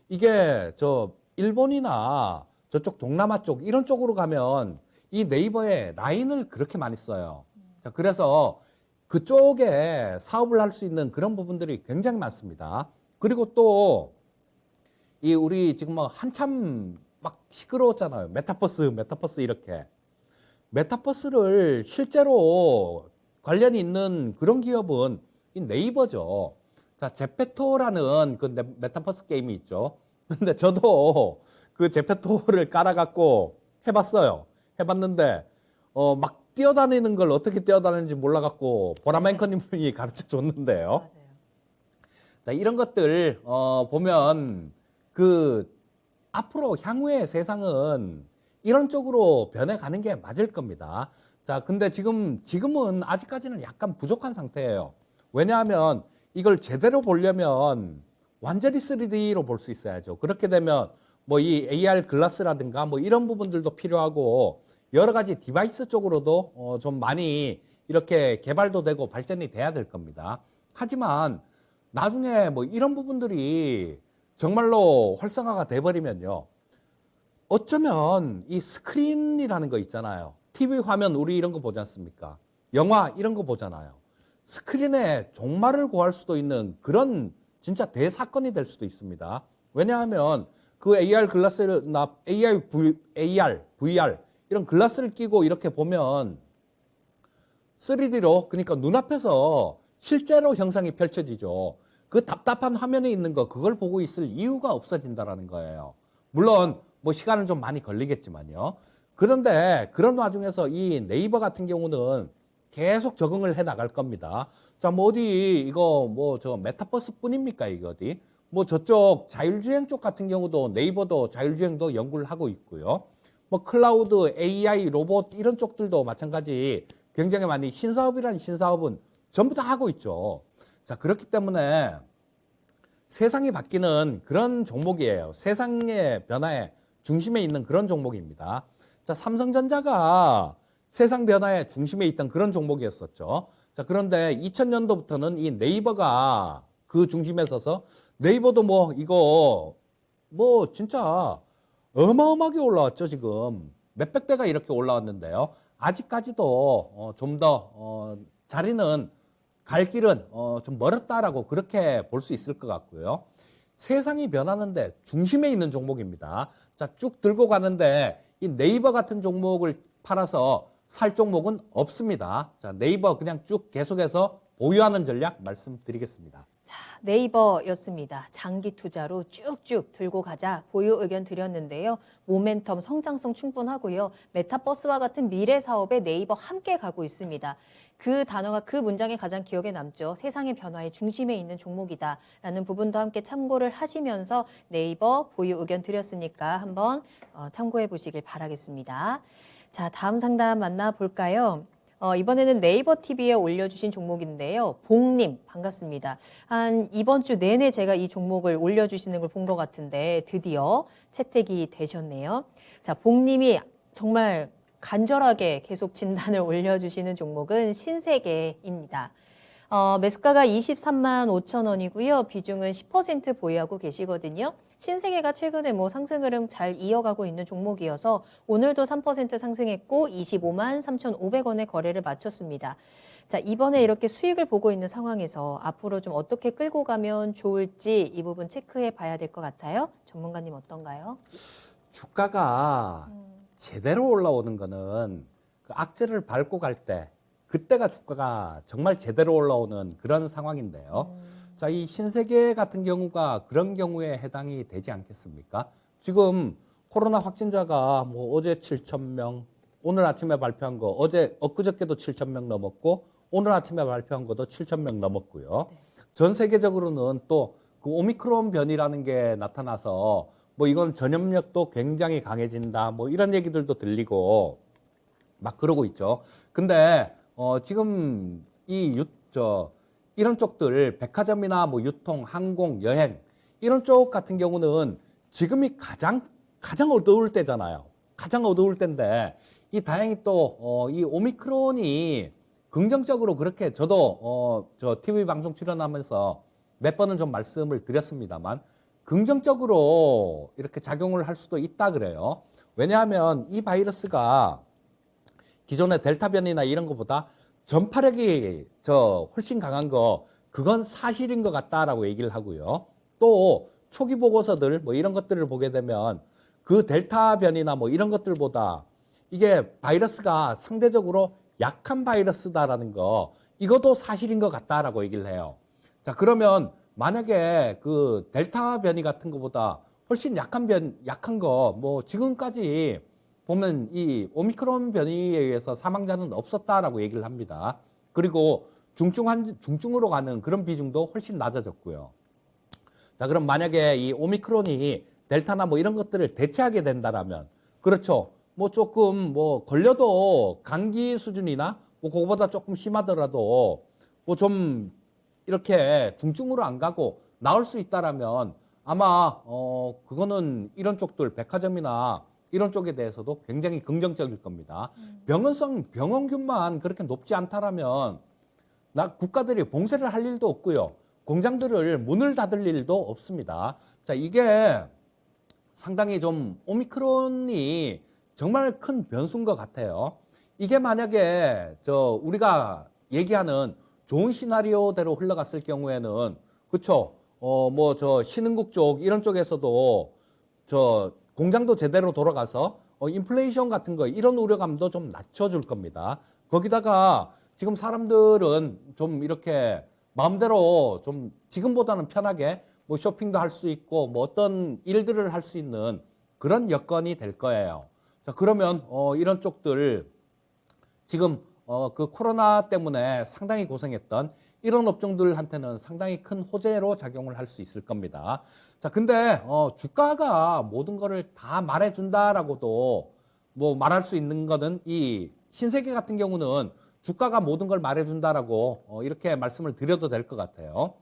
[SPEAKER 2] 이게 저 일본이나 저쪽 동남아 쪽 이런 쪽으로 가면 이 네이버에 라인을 그렇게 많이 써요. 자, 그래서 그쪽에 사업을 할 수 있는 그런 부분들이 굉장히 많습니다. 그리고 또 이 우리 지금 뭐 한참 막 시끄러웠잖아요. 메타버스 이렇게. 메타버스를 실제로 관련이 있는 그런 기업은 이 네이버죠. 자, 제페토라는 그 메타버스 게임이 있죠. 근데 저도 그 제페토를 깔아갖고 해봤어요. 해봤는데, 막 뛰어다니는 걸 어떻게 뛰어다니는지 몰라갖고 보람 앵커님이 가르쳐 줬는데요.
[SPEAKER 1] 맞아요.
[SPEAKER 2] 자, 이런 것들, 보면 그 앞으로 향후의 세상은 이런 쪽으로 변해가는 게 맞을 겁니다. 자, 근데 지금은 아직까지는 약간 부족한 상태예요. 왜냐하면 이걸 제대로 보려면 완전히 3D로 볼 수 있어야죠. 그렇게 되면 뭐 이 AR 글라스라든가 뭐 이런 부분들도 필요하고 여러 가지 디바이스 쪽으로도 좀 많이 이렇게 개발도 되고 발전이 돼야 될 겁니다. 하지만 나중에 뭐 이런 부분들이 정말로 활성화가 돼버리면요. 어쩌면 이 스크린이라는 거 있잖아요. TV 화면 우리 이런 거 보지 않습니까? 영화 이런 거 보잖아요. 스크린에 종말을 고할 수도 있는 그런 진짜 대사건이 될 수도 있습니다. 왜냐하면 그 AR 글라스나 AR, VR 이런 글라스를 끼고 이렇게 보면 3D로 그러니까 눈앞에서 실제로 형상이 펼쳐지죠. 그 답답한 화면에 있는 거 그걸 보고 있을 이유가 없어진다라는 거예요. 물론 뭐 시간은 좀 많이 걸리겠지만요. 그런데 그런 와중에서 이 네이버 같은 경우는 계속 적응을 해 나갈 겁니다. 자, 뭐 어디 이거 뭐 저 메타버스 뿐입니까? 이게 어디? 뭐 저쪽 자율주행 쪽 같은 경우도 네이버도 자율주행도 연구를 하고 있고요. 뭐 클라우드, AI, 로봇 이런 쪽들도 마찬가지 굉장히 많이 신사업이란 신사업은 전부 다 하고 있죠. 자, 그렇기 때문에 세상이 바뀌는 그런 종목이에요. 세상의 변화의 중심에 있는 그런 종목입니다. 자, 삼성전자가 세상 변화의 중심에 있던 그런 종목이었었죠. 자, 그런데 2000년도부터는 이 네이버가 그 중심에 서서 네이버도 뭐 이거 뭐 진짜 어마어마하게 올라왔죠. 지금 몇백 배가 이렇게 올라왔는데요. 아직까지도 좀 더 자리는 갈 길은 좀 멀었다라고 그렇게 볼 수 있을 것 같고요. 세상이 변하는데 중심에 있는 종목입니다. 자, 쭉 들고 가는데 이 네이버 같은 종목을 팔아서 살 종목은 없습니다. 자, 네이버 그냥 쭉 계속해서 보유하는 전략 말씀드리겠습니다.
[SPEAKER 1] 자, 네이버였습니다. 장기 투자로 쭉쭉 들고 가자 보유 의견 드렸는데요. 모멘텀 성장성 충분하고요. 메타버스와 같은 미래 사업에 네이버 함께 가고 있습니다. 그 단어가 그 문장에 가장 기억에 남죠. 세상의 변화의 중심에 있는 종목이다라는 부분도 함께 참고를 하시면서 네이버 보유 의견 드렸으니까 한번 참고해 보시길 바라겠습니다. 자, 다음 상담 만나볼까요? 이번에는 네이버 TV에 올려주신 종목인데요. 봉님 반갑습니다. 한 이번 주 내내 제가 이 종목을 올려주시는 걸 본 것 같은데 드디어 채택이 되셨네요. 자, 봉님이 정말 간절하게 계속 진단을 올려주시는 종목은 신세계입니다. 매수가가 23만 5천 원이고요. 비중은 10% 보유하고 계시거든요. 신세계가 최근에 뭐 상승 흐름 잘 이어가고 있는 종목이어서 오늘도 3% 상승했고 25만 3,500원에 거래를 마쳤습니다. 자, 이번에 이렇게 수익을 보고 있는 상황에서 앞으로 좀 어떻게 끌고 가면 좋을지 이 부분 체크해 봐야 될 것 같아요. 전문가님 어떤가요?
[SPEAKER 2] 주가가 제대로 올라오는 거는 그 악재를 밟고 갈 때 그때가 주가가 정말 제대로 올라오는 그런 상황인데요. 자, 이 신세계 같은 경우가 그런 경우에 해당이 되지 않겠습니까? 지금 코로나 확진자가 뭐 어제 7,000명, 오늘 아침에 발표한 거 엊그저께도 7,000명 넘었고 오늘 아침에 발표한 것도 7,000명 넘었고요. 전 세계적으로는 또 그 오미크론 변이라는 게 나타나서 뭐 이건 전염력도 굉장히 강해진다 뭐 이런 얘기들도 들리고 막 그러고 있죠. 근데 지금 이런 쪽들 백화점이나 뭐 유통, 항공, 여행 이런 쪽 같은 경우는 지금이 가장 어두울 때잖아요. 가장 어두울 때인데 이 다행히 또 이 오미크론이 긍정적으로 그렇게 저도 저 TV 방송 출연하면서 몇 번은 좀 말씀을 드렸습니다만 긍정적으로 이렇게 작용을 할 수도 있다 그래요. 왜냐하면 이 바이러스가 기존의 델타 변이나 이런 것보다 전파력이 훨씬 강한 거 그건 사실인 것 같다라고 얘기를 하고요. 또 초기 보고서들 뭐 이런 것들을 보게 되면 그 델타 변이나 뭐 이런 것들보다 이게 바이러스가 상대적으로 약한 바이러스다라는 거 이것도 사실인 것 같다라고 얘기를 해요. 자, 그러면 만약에 그 델타 변이 같은 것보다 훨씬 약한 거 뭐 지금까지 보면 이 오미크론 변이에 의해서 사망자는 없었다라고 얘기를 합니다. 그리고 중증으로 가는 그런 비중도 훨씬 낮아졌고요. 자, 그럼 만약에 이 오미크론이 델타나 뭐 이런 것들을 대체하게 된다라면 그렇죠. 뭐 조금 뭐 걸려도 감기 수준이나 뭐 그거보다 조금 심하더라도 뭐 좀 이렇게 중증으로 안 가고 나올 수 있다라면 아마 그거는 이런 쪽들 백화점이나 이런 쪽에 대해서도 굉장히 긍정적일 겁니다. 병원균만 그렇게 높지 않다라면 국가들이 봉쇄를 할 일도 없고요. 공장들을 문을 닫을 일도 없습니다. 자, 이게 상당히 좀 오미크론이 정말 큰 변수인 것 같아요. 이게 만약에 우리가 얘기하는 좋은 시나리오대로 흘러갔을 경우에는 그쵸? 뭐 신흥국 쪽 이런 쪽에서도 공장도 제대로 돌아가서 인플레이션 같은 거 이런 우려감도 좀 낮춰줄 겁니다. 거기다가 지금 사람들은 좀 이렇게 마음대로 좀 지금보다는 편하게 뭐 쇼핑도 할 수 있고 뭐 어떤 일들을 할 수 있는 그런 여건이 될 거예요. 자, 그러면 이런 쪽들 지금 그 코로나 때문에 상당히 고생했던 이런 업종들한테는 상당히 큰 호재로 작용을 할 수 있을 겁니다. 자, 근데 주가가 모든 거를 다 말해준다라고도 뭐 말할 수 있는 거는 이 신세계 같은 경우는 주가가 모든 걸 말해준다라고 이렇게 말씀을 드려도 될 것 같아요.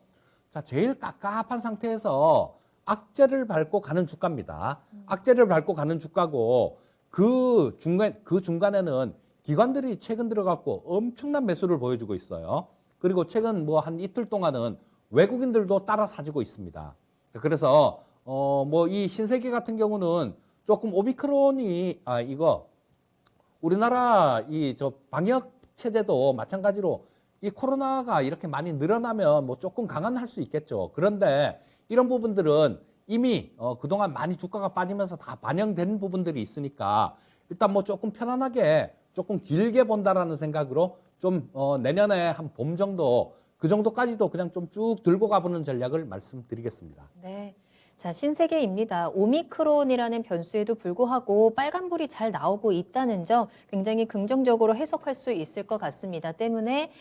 [SPEAKER 2] 자, 제일 깝깝한 상태에서 악재를 밟고 가는 주가입니다. 악재를 밟고 가는 주가고 그 중간에는 기관들이 최근 들어갔고 엄청난 매수를 보여주고 있어요. 그리고 최근 뭐 한 이틀 동안은 외국인들도 따라 사주고 있습니다. 그래서 뭐 이 신세계 같은 경우는 조금 오미크론이 이거 우리나라 방역 체제도 마찬가지로 이 코로나가 이렇게 많이 늘어나면 뭐 조금 강화할 수 있겠죠. 그런데 이런 부분들은 이미 그동안 많이 주가가 빠지면서 다 반영된 부분들이 있으니까 일단 뭐 조금 편안하게 조금 길게 본다라는 생각으로 좀 내년에 한 봄 정도 그 정도까지도 그냥 좀 쭉 들고 가보는 전략을 말씀드리겠습니다.
[SPEAKER 1] 네. 자, 신세계입니다. 오미크론이라는 변수에도 불구하고 빨간불이 잘 나오고 있다는 점 굉장히 긍정적으로 해석할 수 있을 것 같습니다. 때문에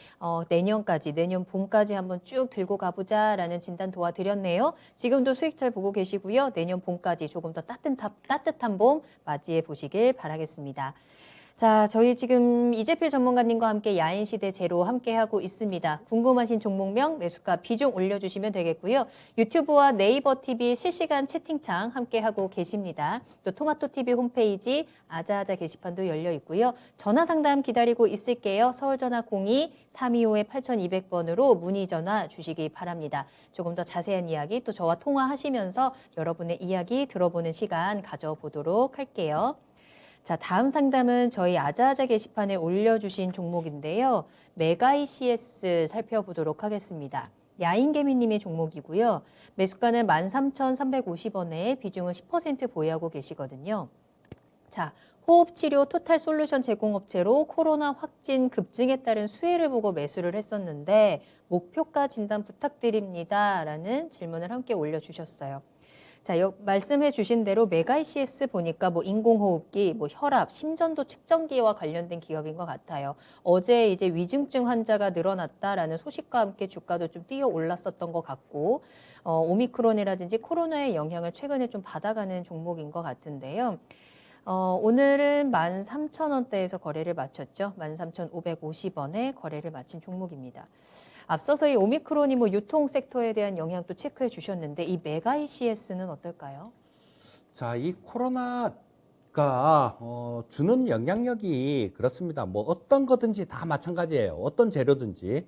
[SPEAKER 1] 내년까지, 내년 봄까지 한번 쭉 들고 가보자라는 진단 도와드렸네요. 지금도 수익 잘 보고 계시고요. 내년 봄까지 조금 더 따뜻한 봄 맞이해 보시길 바라겠습니다. 자, 저희 지금 이재필 전문가님과 함께 야인시대 제로 함께하고 있습니다. 궁금하신 종목명, 매수가, 비중 올려주시면 되겠고요. 유튜브와 네이버 TV 실시간 채팅창 함께하고 계십니다. 또 토마토TV 홈페이지 아자아자 게시판도 열려 있고요. 전화 상담 기다리고 있을게요. 서울전화 02-325-8200번으로 문의 전화 주시기 바랍니다. 조금 더 자세한 이야기 또 저와 통화하시면서 여러분의 이야기 들어보는 시간 가져보도록 할게요. 자, 다음 상담은 저희 아자아자 게시판에 올려주신 종목인데요. 메가이CS 살펴보도록 하겠습니다. 야인개미님의 종목이고요. 매수가는 13,350원에 비중은 10% 보유하고 계시거든요. 자, 호흡치료 토탈솔루션 제공업체로 코로나 확진 급증에 따른 수혜를 보고 매수를 했었는데 목표가 진단 부탁드립니다. 라는 질문을 함께 올려주셨어요. 자, 말씀해 주신 대로 메가이CS 보니까 뭐 인공호흡기, 뭐 혈압, 심전도 측정기와 관련된 기업인 것 같아요. 어제 이제 위중증 환자가 늘어났다라는 소식과 함께 주가도 좀 뛰어 올랐었던 것 같고, 오미크론이라든지 코로나의 영향을 최근에 좀 받아가는 종목인 것 같은데요. 오늘은 13,000원대에서 거래를 마쳤죠. 13,550원에 거래를 마친 종목입니다. 앞서서 이 오미크론이 뭐 유통 섹터에 대한 영향도 체크해 주셨는데 이 메가이CS는 어떨까요?
[SPEAKER 2] 자, 이 코로나가 주는 영향력이 그렇습니다. 뭐 어떤 거든지 다 마찬가지예요. 어떤 재료든지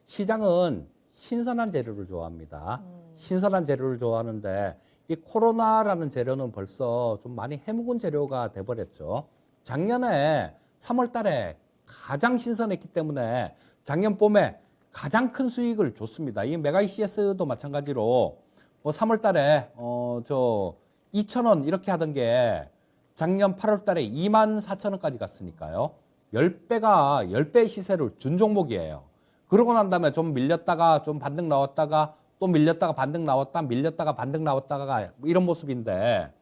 [SPEAKER 2] 시장은 신선한 재료를 좋아합니다. 신선한 재료를 좋아하는데 이 코로나라는 재료는 벌써 좀 많이 해묵은 재료가 돼버렸죠. 작년에 3월 달에 가장 신선했기 때문에 작년 봄에 가장 큰 수익을 줬습니다. 이 메가이CS도 마찬가지로 뭐 3월 달에 2,000원 이렇게 하던 게 작년 8월 달에 24,000원까지 갔으니까요. 10배 시세를 준 종목이에요. 그러고 난 다음에 좀 밀렸다가 좀 반등 나왔다가 또 밀렸다가 반등 나왔다 밀렸다가 반등 나왔다가 이런 모습인데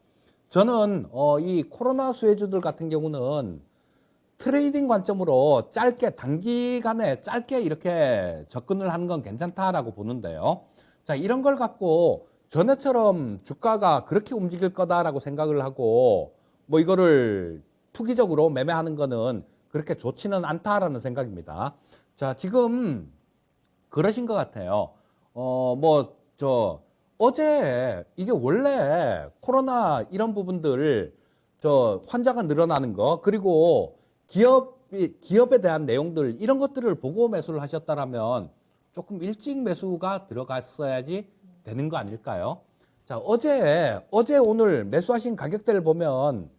[SPEAKER 2] 저는 이 코로나 수혜주들 같은 경우는 트레이딩 관점으로 짧게 단기간에 짧게 이렇게 접근을 하는 건 괜찮다라고 보는데요. 자, 이런 걸 갖고 전에처럼 주가가 그렇게 움직일 거다라고 생각을 하고 뭐 이거를 투기적으로 매매하는 거는 그렇게 좋지는 않다라는 생각입니다. 자, 지금 그러신 것 같아요. 어제 이게 원래 코로나 이런 부분들 환자가 늘어나는 거 그리고 기업에 대한 내용들 이런 것들을 보고 매수를 하셨다라면 조금 일찍 매수가 들어갔어야지 되는 거 아닐까요? 자, 어제 오늘 매수하신 가격대를 보면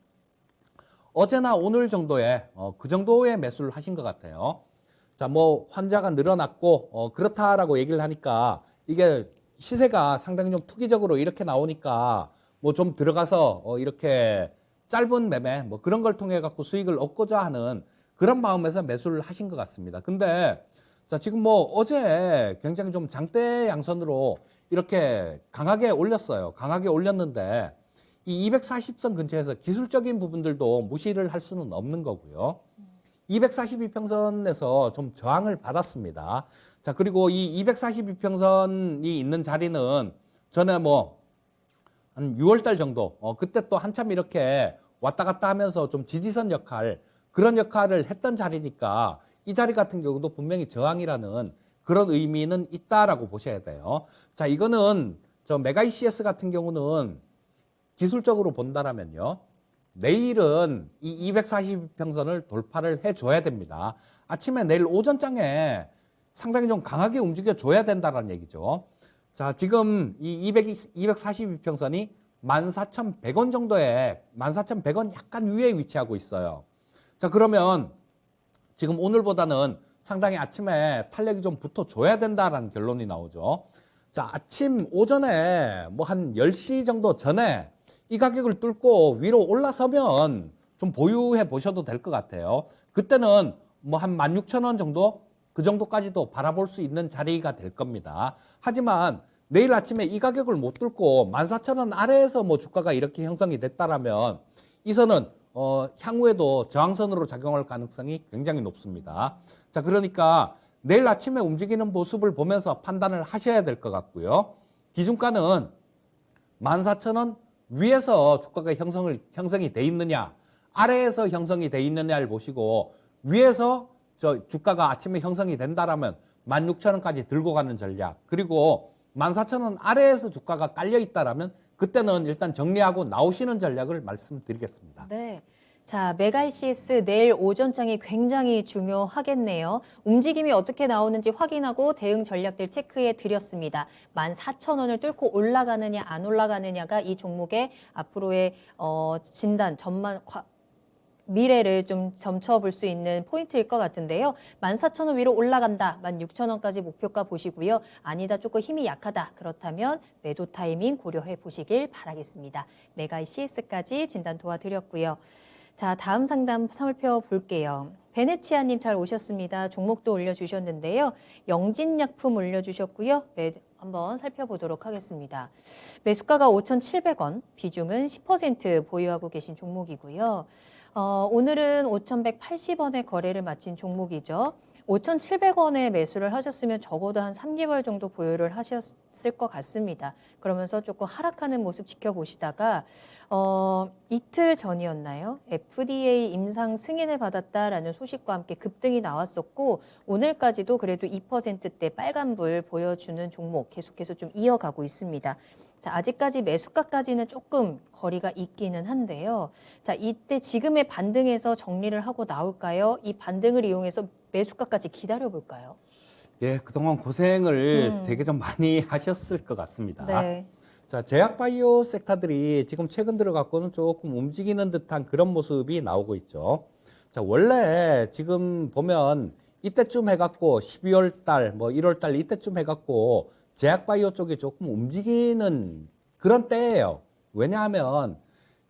[SPEAKER 2] 어제나 오늘 정도에 그 정도의 매수를 하신 것 같아요. 자, 뭐 환자가 늘어났고 그렇다라고 얘기를 하니까 이게 시세가 상당히 좀 투기적으로 이렇게 나오니까 뭐 좀 들어가서 이렇게 짧은 매매 뭐 그런 걸 통해 갖고 수익을 얻고자 하는 그런 마음에서 매수를 하신 것 같습니다. 근데 자, 지금 뭐 어제 굉장히 좀 장대 양선으로 이렇게 강하게 올렸어요. 강하게 올렸는데 이 240선 근처에서 기술적인 부분들도 무시를 할 수는 없는 거고요. 242평선에서 좀 저항을 받았습니다. 자, 그리고 이 242평선이 있는 자리는 전에 뭐 한 6월달 정도, 그때 또 한참 이렇게 왔다 갔다 하면서 좀 지지선 역할, 그런 역할을 했던 자리니까 이 자리 같은 경우도 분명히 저항이라는 그런 의미는 있다라고 보셔야 돼요. 자, 이거는 메가이CS 같은 경우는 기술적으로 본다라면요. 내일은 이 240평선을 돌파를 해줘야 됩니다. 아침에 내일 오전장에 상당히 좀 강하게 움직여줘야 된다는 얘기죠. 자, 지금 이 242평선이 14,100원 정도에 14,100원 약간 위에 위치하고 있어요. 자, 그러면 지금 오늘보다는 상당히 아침에 탄력이 좀 붙어줘야 된다라는 결론이 나오죠. 자, 아침 오전에 뭐 한 10시 정도 전에 이 가격을 뚫고 위로 올라서면 좀 보유해 보셔도 될 것 같아요. 그때는 뭐 한 16,000원 정도? 그 정도까지도 바라볼 수 있는 자리가 될 겁니다. 하지만 내일 아침에 이 가격을 못 뚫고 14,000원 아래에서 뭐 주가가 이렇게 형성이 됐다라면 이 선은 향후에도 저항선으로 작용할 가능성이 굉장히 높습니다. 자, 그러니까 내일 아침에 움직이는 모습을 보면서 판단을 하셔야 될 것 같고요. 기준가는 14,000원 위에서 주가가 형성이 돼 있느냐, 아래에서 형성이 돼 있느냐를 보시고 위에서 주가가 아침에 형성이 된다라면 16,000원까지 들고 가는 전략, 그리고 14,000원 아래에서 주가가 깔려 있다라면 그때는 일단 정리하고 나오시는 전략을 말씀드리겠습니다.
[SPEAKER 1] 네. 자, 메가 ECS 내일 오전장이 굉장히 중요하겠네요. 움직임이 어떻게 나오는지 확인하고 대응 전략들 체크해 드렸습니다. 14,000원을 뚫고 올라가느냐 안 올라가느냐가 이 종목의 앞으로의 진단, 전망, 미래를 좀 점쳐볼 수 있는 포인트일 것 같은데요. 14,000원 위로 올라간다. 16,000원까지 목표가 보시고요. 아니다, 조금 힘이 약하다. 그렇다면 매도 타이밍 고려해 보시길 바라겠습니다. 메가 ECS까지 진단 도와드렸고요. 자, 다음 상담 살펴볼게요. 베네치아님 잘 오셨습니다. 종목도 올려주셨는데요. 영진약품 올려주셨고요. 한번 살펴보도록 하겠습니다. 매수가가 5,700원, 비중은 10% 보유하고 계신 종목이고요. 오늘은 5,180원에 거래를 마친 종목이죠. 5,700원에 매수를 하셨으면 적어도 한 3개월 정도 보유를 하셨을 것 같습니다. 그러면서 조금 하락하는 모습 지켜보시다가 이틀 전이었나요? FDA 임상 승인을 받았다라는 소식과 함께 급등이 나왔었고 오늘까지도 그래도 2%대 빨간불 보여주는 종목 계속해서 좀 이어가고 있습니다. 자, 아직까지 매수가까지는 조금 거리가 있기는 한데요. 자, 이때 지금의 반등에서 정리를 하고 나올까요? 이 반등을 이용해서 매수가까지 기다려볼까요?
[SPEAKER 2] 예, 그동안 고생을 되게 좀 많이 하셨을 것 같습니다.
[SPEAKER 1] 네.
[SPEAKER 2] 자, 제약바이오 섹터들이 지금 최근 들어갖고는 조금 움직이는 듯한 그런 모습이 나오고 있죠. 자, 원래 지금 보면 이때쯤 해갖고 12월 달, 뭐 1월 달 이때쯤 해갖고 제약바이오 쪽이 조금 움직이는 그런 때예요. 왜냐하면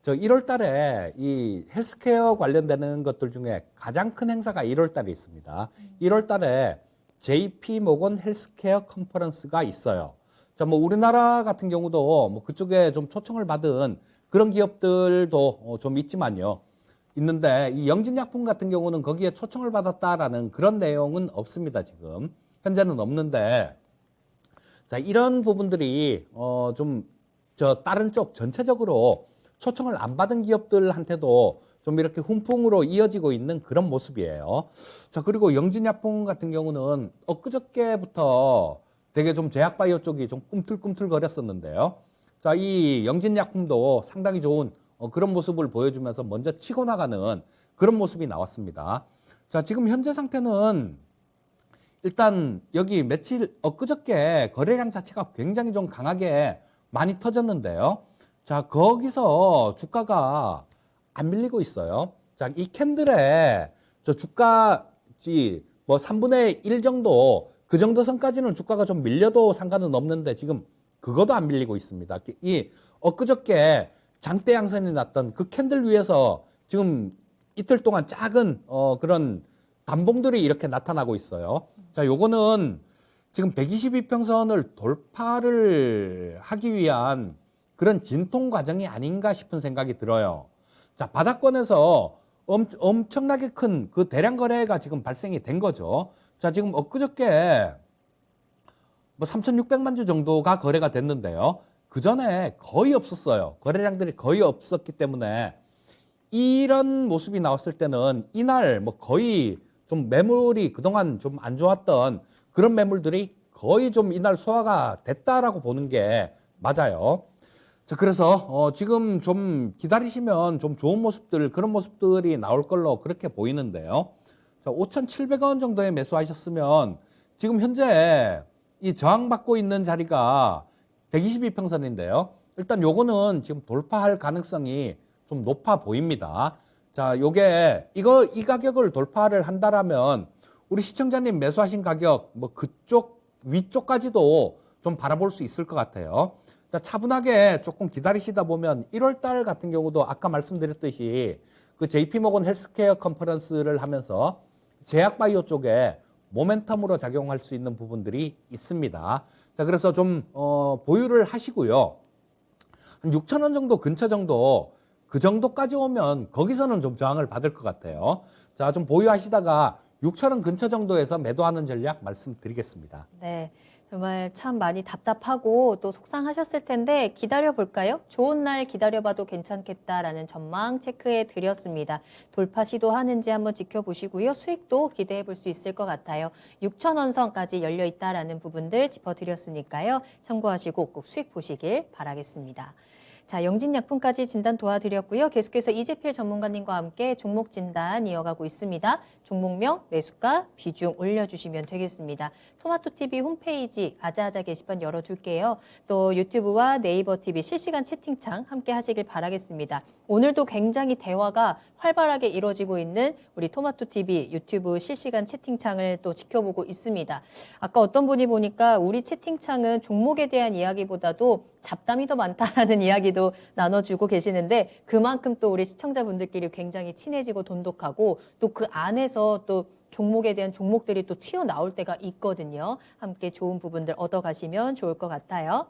[SPEAKER 2] 저 1월 달에 이 헬스케어 관련되는 것들 중에 가장 큰 행사가 1월 달에 있습니다. 1월 달에 JP 모건 헬스케어 컨퍼런스가 있어요. 자, 뭐 우리나라 같은 경우도 뭐 그쪽에 좀 초청을 받은 그런 기업들도 좀 있지만요. 있는데 이 영진약품 같은 경우는 거기에 초청을 받았다라는 그런 내용은 없습니다. 지금 현재는 없는데, 자, 이런 부분들이 좀 다른 쪽 전체적으로 초청을 안 받은 기업들한테도 좀 이렇게 훈풍으로 이어지고 있는 그런 모습이에요. 자, 그리고 영진약품 같은 경우는 엊그저께부터 되게 좀 제약바이오 쪽이 좀 꿈틀꿈틀 거렸었는데요. 자, 이 영진약품도 상당히 좋은 그런 모습을 보여주면서 먼저 치고 나가는 그런 모습이 나왔습니다. 자, 지금 현재 상태는 일단 여기 며칠 엊그저께 거래량 자체가 굉장히 좀 강하게 많이 터졌는데요. 자, 거기서 주가가 안 밀리고 있어요. 자, 이 캔들에 저 주가 뭐 3분의 1 정도 그 정도 선까지는 주가가 좀 밀려도 상관은 없는데 지금 그것도 안 밀리고 있습니다. 이 엊그저께 장대 양선이 났던 그 캔들 위에서 지금 이틀 동안 작은 그런 단봉들이 이렇게 나타나고 있어요. 자, 요거는 지금 122평선을 돌파를 하기 위한 그런 진통 과정이 아닌가 싶은 생각이 들어요. 자, 바닥권에서 엄청나게 큰 그 대량 거래가 지금 발생이 된 거죠. 자, 지금 엊그저께 뭐 3,600만 주 정도가 거래가 됐는데요. 그 전에 거의 없었어요. 거래량들이 거의 없었기 때문에 이런 모습이 나왔을 때는 이날 뭐 거의 좀 매물이 그동안 좀 안 좋았던 그런 매물들이 거의 좀 이날 소화가 됐다라고 보는 게 맞아요. 자, 그래서 지금 좀 기다리시면 좀 좋은 모습들, 그런 모습들이 나올 걸로 그렇게 보이는데요. 자, 5,700원 정도에 매수하셨으면 지금 현재 이 저항받고 있는 자리가 122평선인데요. 일단 요거는 지금 돌파할 가능성이 좀 높아 보입니다. 자, 요게 이 가격을 돌파를 한다라면 우리 시청자님 매수하신 가격 뭐 그쪽 위쪽까지도 좀 바라볼 수 있을 것 같아요. 자, 차분하게 조금 기다리시다 보면 1월 달 같은 경우도 아까 말씀드렸듯이 그 JP모건 헬스케어 컨퍼런스를 하면서 제약바이오 쪽에 모멘텀으로 작용할 수 있는 부분들이 있습니다. 자, 그래서 좀 보유를 하시고요. 한 6천 원 정도 근처 정도 그 정도까지 오면 거기서는 좀 저항을 받을 것 같아요. 자, 좀 보유하시다가 6천 원 근처 정도에서 매도하는 전략 말씀드리겠습니다.
[SPEAKER 1] 네. 정말 참 많이 답답하고 또 속상하셨을 텐데 기다려 볼까요? 좋은 날 기다려봐도 괜찮겠다라는 전망 체크해 드렸습니다. 돌파 시도하는지 한번 지켜보시고요. 수익도 기대해 볼 수 있을 것 같아요. 6,000원 선까지 열려 있다라는 부분들 짚어드렸으니까요. 참고하시고 꼭 수익 보시길 바라겠습니다. 자, 영진약품까지 진단 도와드렸고요. 계속해서 이재필 전문가님과 함께 종목 진단 이어가고 있습니다. 종목명, 매수가, 비중 올려주시면 되겠습니다. 토마토TV 홈페이지 아자아자 게시판 열어둘게요. 또 유튜브와 네이버 TV 실시간 채팅창 함께 하시길 바라겠습니다. 오늘도 굉장히 대화가 활발하게 이루어지고 있는 우리 토마토TV 유튜브 실시간 채팅창을 또 지켜보고 있습니다. 아까 어떤 분이 보니까 우리 채팅창은 종목에 대한 이야기보다도 잡담이 더 많다라는 이야기도 나눠주고 계시는데 그만큼 또 우리 시청자분들끼리 굉장히 친해지고 돈독하고 또 그 안에서 또 종목에 대한 종목들이 또 튀어나올 때가 있거든요. 함께 좋은 부분들 얻어가시면 좋을 것 같아요.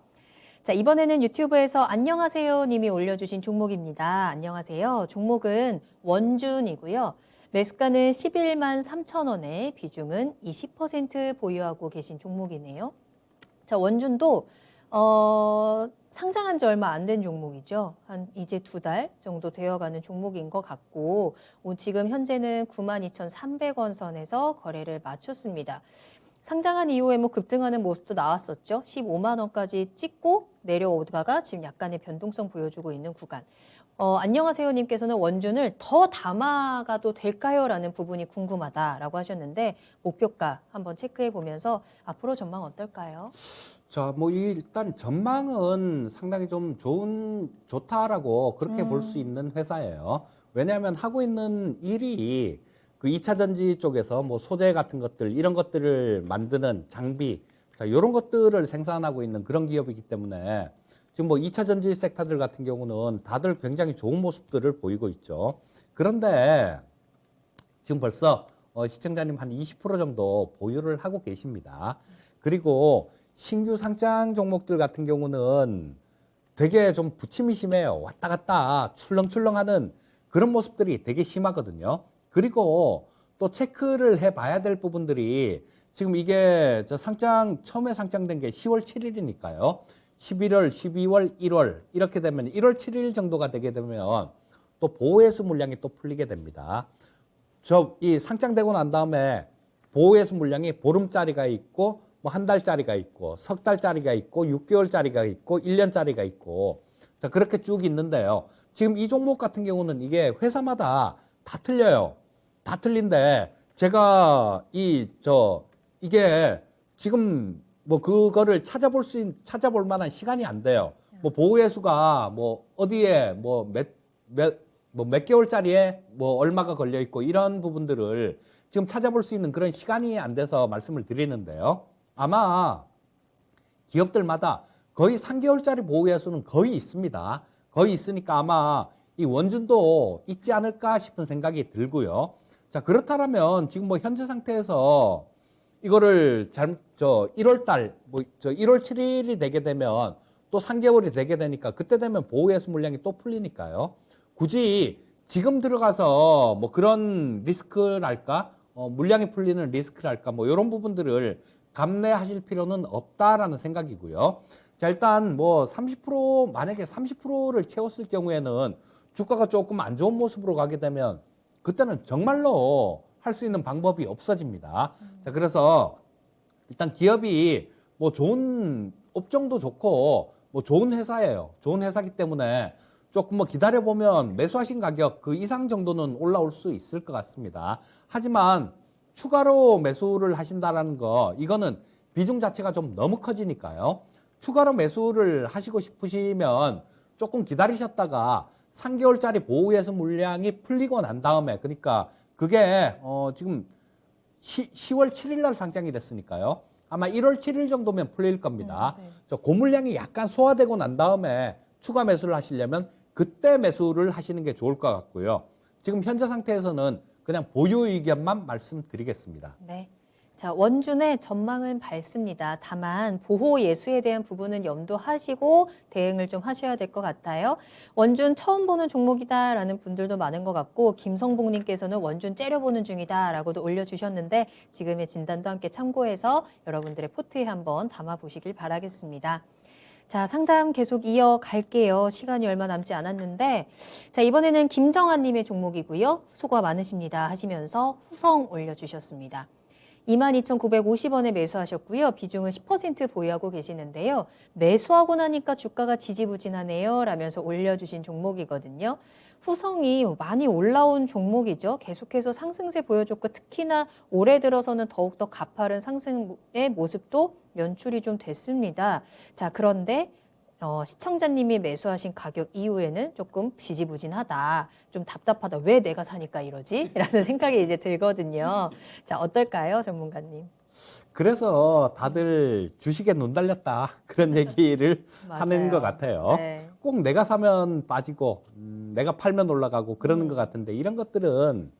[SPEAKER 1] 자, 이번에는 유튜브에서 안녕하세요 님이 올려주신 종목입니다. 안녕하세요. 종목은 원준이고요. 매수가는 11만 3천 원에 비중은 20% 보유하고 계신 종목이네요. 자, 원준도 상장한 지 얼마 안 된 종목이죠. 한 이제 2달 정도 되어가는 종목인 것 같고 지금 현재는 92,300원 선에서 거래를 마쳤습니다. 상장한 이후에 뭐 급등하는 모습도 나왔었죠. 15만 원까지 찍고 내려오다가 지금 약간의 변동성 보여주고 있는 구간. 안녕하세요 님께서는 원준을 더 담아가도 될까요? 라는 부분이 궁금하다라고 하셨는데 목표가 한번 체크해 보면서 앞으로 전망 어떨까요?
[SPEAKER 2] 자, 뭐 일단 전망은 상당히 좀 좋다라고 그렇게 볼 수 있는 회사예요. 왜냐하면 하고 있는 일이 그 2차 전지 쪽에서 뭐 소재 같은 것들 이런 것들을 만드는 장비, 자, 이런 것들을 생산하고 있는 그런 기업이기 때문에 지금 뭐 2차 전지 섹터들 같은 경우는 다들 굉장히 좋은 모습들을 보이고 있죠. 그런데 지금 벌써 시청자님 한 20% 정도 보유를 하고 계십니다. 그리고 신규 상장 종목들 같은 경우는 되게 좀 부침이 심해요. 왔다 갔다 출렁출렁하는 그런 모습들이 되게 심하거든요. 그리고 또 체크를 해봐야 될 부분들이 지금 이게 처음에 상장된 게 10월 7일이니까요. 11월, 12월, 1월 이렇게 되면 1월 7일 정도가 되게 되면 또 보호회수 물량이 또 풀리게 됩니다. 이 상장되고 난 다음에 보호회수 물량이 보름짜리가 있고 뭐 한 달짜리가 있고 석 달짜리가 있고 6개월짜리가 있고 1년짜리가 있고 자 그렇게 쭉 있는데요. 지금 이 종목 같은 경우는 이게 회사마다 다 틀려요. 다 틀린데 제가 이게 지금 뭐 그거를 찾아볼 만한 시간이 안 돼요. 뭐 보호회수가 뭐 어디에 뭐 몇 개월짜리에 뭐 얼마가 걸려 있고 이런 부분들을 지금 찾아볼 수 있는 그런 시간이 안 돼서 말씀을 드리는데요. 아마 기업들마다 거의 3개월짜리 보호회수는 거의 있습니다. 거의 있으니까 아마 이 원준도 있지 않을까 싶은 생각이 들고요. 자, 그렇다면 지금 뭐 현재 상태에서 이거를 1월 달, 1월 7일이 되게 되면 또 3개월이 되게 되니까 그때 되면 보호회수 물량이 또 풀리니까요. 굳이 지금 들어가서 뭐 그런 리스크랄까, 물량이 풀리는 리스크랄까, 뭐 이런 부분들을 감내하실 필요는 없다라는 생각이고요. 자, 일단 뭐 만약에 30%를 채웠을 경우에는 주가가 조금 안 좋은 모습으로 가게 되면 그때는 정말로 할 수 있는 방법이 없어집니다. 자, 그래서 일단 기업이 뭐 좋은 업종도 좋고 뭐 좋은 회사예요. 좋은 회사기 때문에 조금 뭐 기다려보면 매수하신 가격 그 이상 정도는 올라올 수 있을 것 같습니다. 하지만 추가로 매수를 하신다라는 거 이거는 비중 자체가 좀 너무 커지니까요. 추가로 매수를 하시고 싶으시면 조금 기다리셨다가 3개월짜리 보호회수 물량이 풀리고 난 다음에 그러니까 그게 지금 10월 7일 날 상장이 됐으니까요. 아마 1월 7일 정도면 풀릴 겁니다.
[SPEAKER 1] 네.
[SPEAKER 2] 저 고물량이 약간 소화되고 난 다음에 추가 매수를 하시려면 그때 매수를 하시는 게 좋을 것 같고요. 지금 현재 상태에서는 그냥 보유 의견만 말씀드리겠습니다.
[SPEAKER 1] 네. 자, 원준의 전망은 밝습니다. 다만 보호 예수에 대한 부분은 염두하시고 대응을 좀 하셔야 될 것 같아요. 원준 처음 보는 종목이다라는 분들도 많은 것 같고 김성복님께서는 원준 째려보는 중이다라고도 올려주셨는데 지금의 진단도 함께 참고해서 여러분들의 포트에 한번 담아보시길 바라겠습니다. 자, 상담 계속 이어갈게요. 시간이 얼마 남지 않았는데 자, 이번에는 김정아님의 종목이고요. 수고 많으십니다 하시면서 후성 올려주셨습니다. 22,950원에 매수하셨고요. 비중은 10% 보유하고 계시는데요. 매수하고 나니까 주가가 지지부진하네요 라면서 올려주신 종목이거든요. 후성이 많이 올라온 종목이죠. 계속해서 상승세 보여줬고 특히나 올해 들어서는 더욱더 가파른 상승의 모습도 연출이 좀 됐습니다. 자, 그런데 시청자님이 매수하신 가격 이후에는 조금 지지부진하다. 좀 답답하다. 왜 내가 사니까 이러지? 라는 생각이 이제 들거든요. 자, 어떨까요, 전문가님?
[SPEAKER 2] 그래서 다들 주식에 눈 달렸다 그런 얘기를 하는
[SPEAKER 1] 맞아요.
[SPEAKER 2] 것 같아요.
[SPEAKER 1] 네.
[SPEAKER 2] 꼭 내가 사면 빠지고 내가 팔면 올라가고 그러는 것 같은데 이런 것들은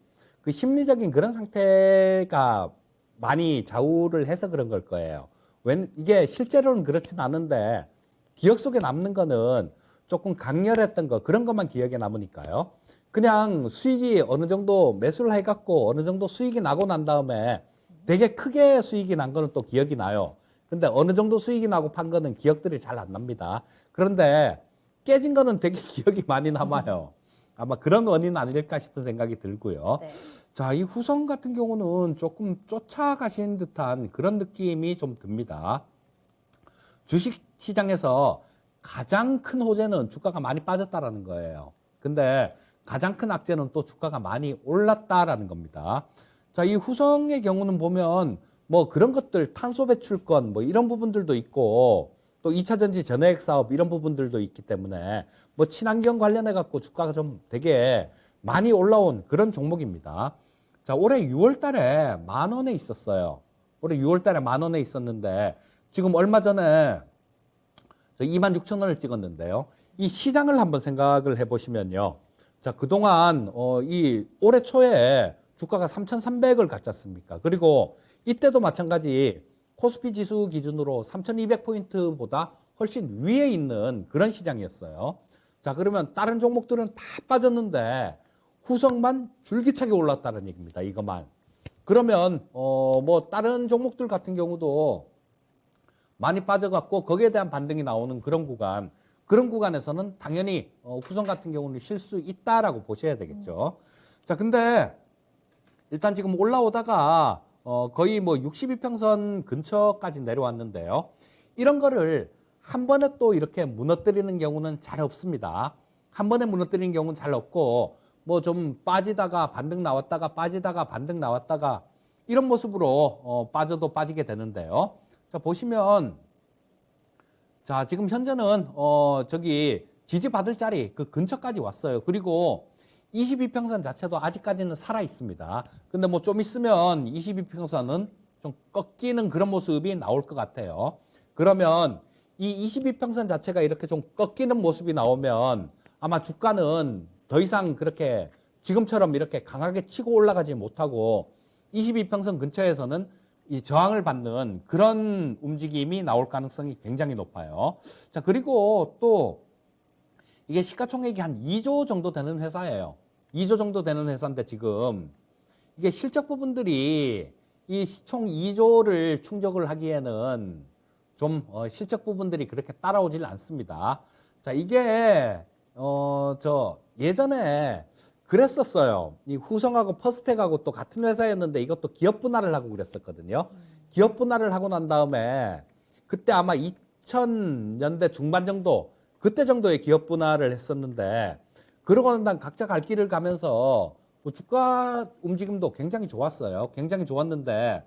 [SPEAKER 2] 그 심리적인 그런 상태가 많이 좌우를 해서 그런 걸 거예요. 이게 실제로는 그렇진 않은데 기억 속에 남는 거는 조금 강렬했던 거 그런 것만 기억에 남으니까요. 그냥 수익이 어느 정도 매수를 해갖고 어느 정도 수익이 나고 난 다음에 되게 크게 수익이 난 거는 또 기억이 나요. 근데 어느 정도 수익이 나고 판 거는 기억들이 잘 안 납니다. 그런데 깨진 거는 되게 기억이 많이 남아요. 아마 그런 원인 아닐까 싶은 생각이 들고요.
[SPEAKER 1] 네.
[SPEAKER 2] 자, 이 후성 같은 경우는 조금 쫓아가신 듯한 그런 느낌이 좀 듭니다. 주식 시장에서 가장 큰 호재는 주가가 많이 빠졌다라는 거예요. 근데 가장 큰 악재는 또 주가가 많이 올랐다라는 겁니다. 자, 이 후성의 경우는 보면 뭐 그런 것들 탄소 배출권 뭐 이런 부분들도 있고 또 2차 전지 전해액 사업 이런 부분들도 있기 때문에 뭐 친환경 관련해 갖고 주가가 좀 되게 많이 올라온 그런 종목입니다. 자, 올해 6월 달에 10,000원에 있었어요. 올해 6월 달에 10,000원에 있었는데 지금 얼마 전에 26,000원을 찍었는데요. 이 시장을 한번 생각을 해보시면요. 자, 그동안 이 올해 초에 주가가 3,300을 갔지 않습니까? 그리고 이때도 마찬가지 코스피 지수 기준으로 3,200포인트보다 훨씬 위에 있는 그런 시장이었어요. 자, 그러면 다른 종목들은 다 빠졌는데 후성만 줄기차게 올랐다는 얘기입니다. 이것만. 그러면 뭐 다른 종목들 같은 경우도 많이 빠져갖고 거기에 대한 반등이 나오는 그런 구간에서는 당연히 후성 같은 경우는 쉴 수 있다라고 보셔야 되겠죠. 자, 근데 일단 지금 올라오다가 거의 뭐 62평선 근처까지 내려왔는데요. 이런 거를 한 번에 또 이렇게 무너뜨리는 경우는 잘 없습니다. 한 번에 무너뜨리는 경우는 잘 없고 뭐 좀 빠지다가 반등 나왔다가 빠지다가 반등 나왔다가 이런 모습으로 빠져도 빠지게 되는데요. 자, 보시면 자, 지금 현재는 저기 지지받을 자리 그 근처까지 왔어요. 그리고 22평선 자체도 아직까지는 살아 있습니다. 근데 뭐 좀 있으면 22평선은 좀 꺾이는 그런 모습이 나올 것 같아요. 그러면 이 22평선 자체가 이렇게 좀 꺾이는 모습이 나오면 아마 주가는 더 이상 그렇게 지금처럼 이렇게 강하게 치고 올라가지 못하고 22평선 근처에서는 이 저항을 받는 그런 움직임이 나올 가능성이 굉장히 높아요. 자, 그리고 또 이게 시가총액이 한 2조 정도 되는 회사예요. 2조 정도 되는 회사인데 지금 이게 실적 부분들이 이 총 2조를 충족을 하기에는 좀 실적 부분들이 그렇게 따라오질 않습니다. 자, 이게 예전에 그랬었어요. 이 후성하고 퍼스텍하고 또 같은 회사였는데 이것도 기업 분할을 하고 그랬었거든요. 기업 분할을 하고 난 다음에 그때 아마 2000년대 중반 정도 그때 정도의 기업 분할을 했었는데 그러고 난 다음 각자 갈 길을 가면서 뭐 주가 움직임도 굉장히 좋았어요. 굉장히 좋았는데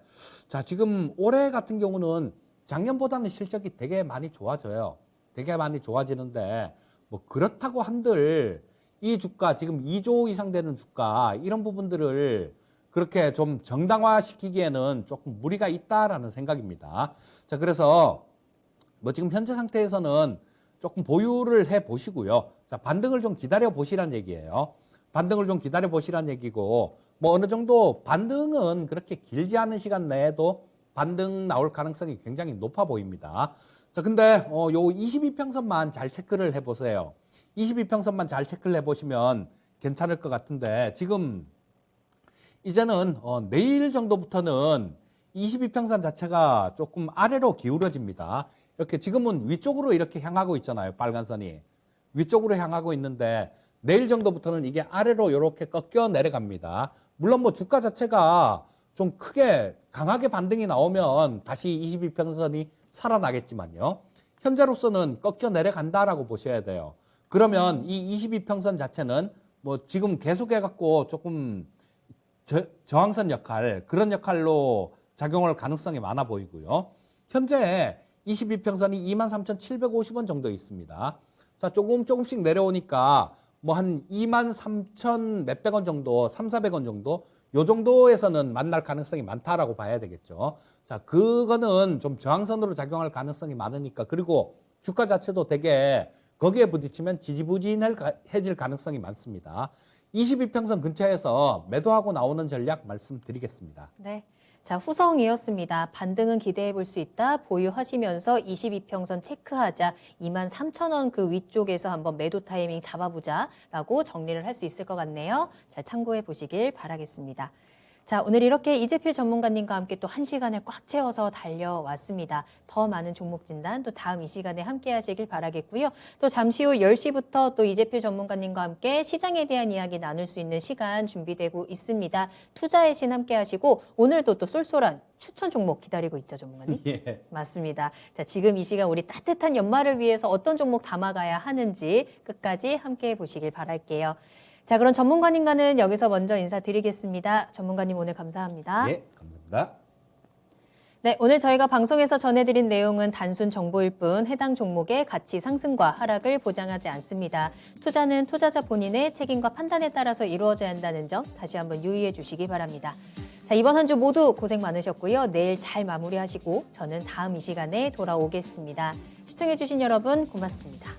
[SPEAKER 2] 자, 지금 올해 같은 경우는 작년보다는 실적이 되게 많이 좋아져요. 되게 많이 좋아지는데 뭐 그렇다고 한들 이 주가 지금 2조 이상 되는 주가 이런 부분들을 그렇게 좀 정당화시키기에는 조금 무리가 있다라는 생각입니다. 자, 그래서 뭐 지금 현재 상태에서는 조금 보유를 해 보시고요. 자, 반등을 좀 기다려 보시란 얘기예요. 반등을 좀 기다려 보시란 얘기고, 뭐 어느 정도 반등은 그렇게 길지 않은 시간 내에도 반등 나올 가능성이 굉장히 높아 보입니다. 자, 근데 요 22평선만 잘 체크를 해 보세요. 22평선만 잘 체크를 해 보시면 괜찮을 것 같은데, 지금 이제는 내일 정도부터는 22평선 자체가 조금 아래로 기울어집니다. 이렇게 지금은 위쪽으로 이렇게 향하고 있잖아요. 빨간 선이. 위쪽으로 향하고 있는데 내일 정도부터는 이게 아래로 이렇게 꺾여 내려갑니다. 물론 뭐 주가 자체가 좀 크게 강하게 반등이 나오면 다시 22평선이 살아나겠지만요. 현재로서는 꺾여 내려간다라고 보셔야 돼요. 그러면 이 22평선 자체는 뭐 지금 계속해갖고 조금 저항선 역할, 그런 역할로 작용할 가능성이 많아 보이고요. 현재 22평선이 23,750원 정도 있습니다. 자, 조금씩 내려오니까 뭐 한 23,000 몇백 원 정도, 3,400원 정도, 요 정도에서는 만날 가능성이 많다라고 봐야 되겠죠. 자, 그거는 좀 저항선으로 작용할 가능성이 많으니까, 그리고 주가 자체도 되게 거기에 부딪히면 지지부진해질 가능성이 많습니다. 22평선 근처에서 매도하고 나오는 전략 말씀드리겠습니다.
[SPEAKER 1] 네. 자, 후성이었습니다. 반등은 기대해 볼 수 있다. 보유하시면서 22평선 체크하자. 23,000원 그 위쪽에서 한번 매도 타이밍 잡아보자 라고 정리를 할 수 있을 것 같네요. 잘 참고해 보시길 바라겠습니다. 자, 오늘 이렇게 이재필 전문가님과 함께 또 1시간을 꽉 채워서 달려왔습니다. 더 많은 종목 진단 또 다음 이 시간에 함께 하시길 바라겠고요. 또 잠시 후 10시부터 또 이재필 전문가님과 함께 시장에 대한 이야기 나눌 수 있는 시간 준비되고 있습니다. 투자의 신 함께 하시고 오늘도 또 쏠쏠한 추천 종목 기다리고 있죠, 전문가님?
[SPEAKER 2] 예.
[SPEAKER 1] 맞습니다. 자, 지금 이 시간 우리 따뜻한 연말을 위해서 어떤 종목 담아가야 하는지 끝까지 함께 보시길 바랄게요. 자, 그럼 전문가님과는 여기서 먼저 인사드리겠습니다. 전문가님 오늘 감사합니다.
[SPEAKER 2] 예, 감사합니다.
[SPEAKER 1] 네, 오늘 저희가 방송에서 전해드린 내용은 단순 정보일 뿐 해당 종목의 가치 상승과 하락을 보장하지 않습니다. 투자는 투자자 본인의 책임과 판단에 따라서 이루어져야 한다는 점 다시 한번 유의해 주시기 바랍니다. 자, 이번 한 주 모두 고생 많으셨고요. 내일 잘 마무리하시고 저는 다음 이 시간에 돌아오겠습니다. 시청해 주신 여러분 고맙습니다.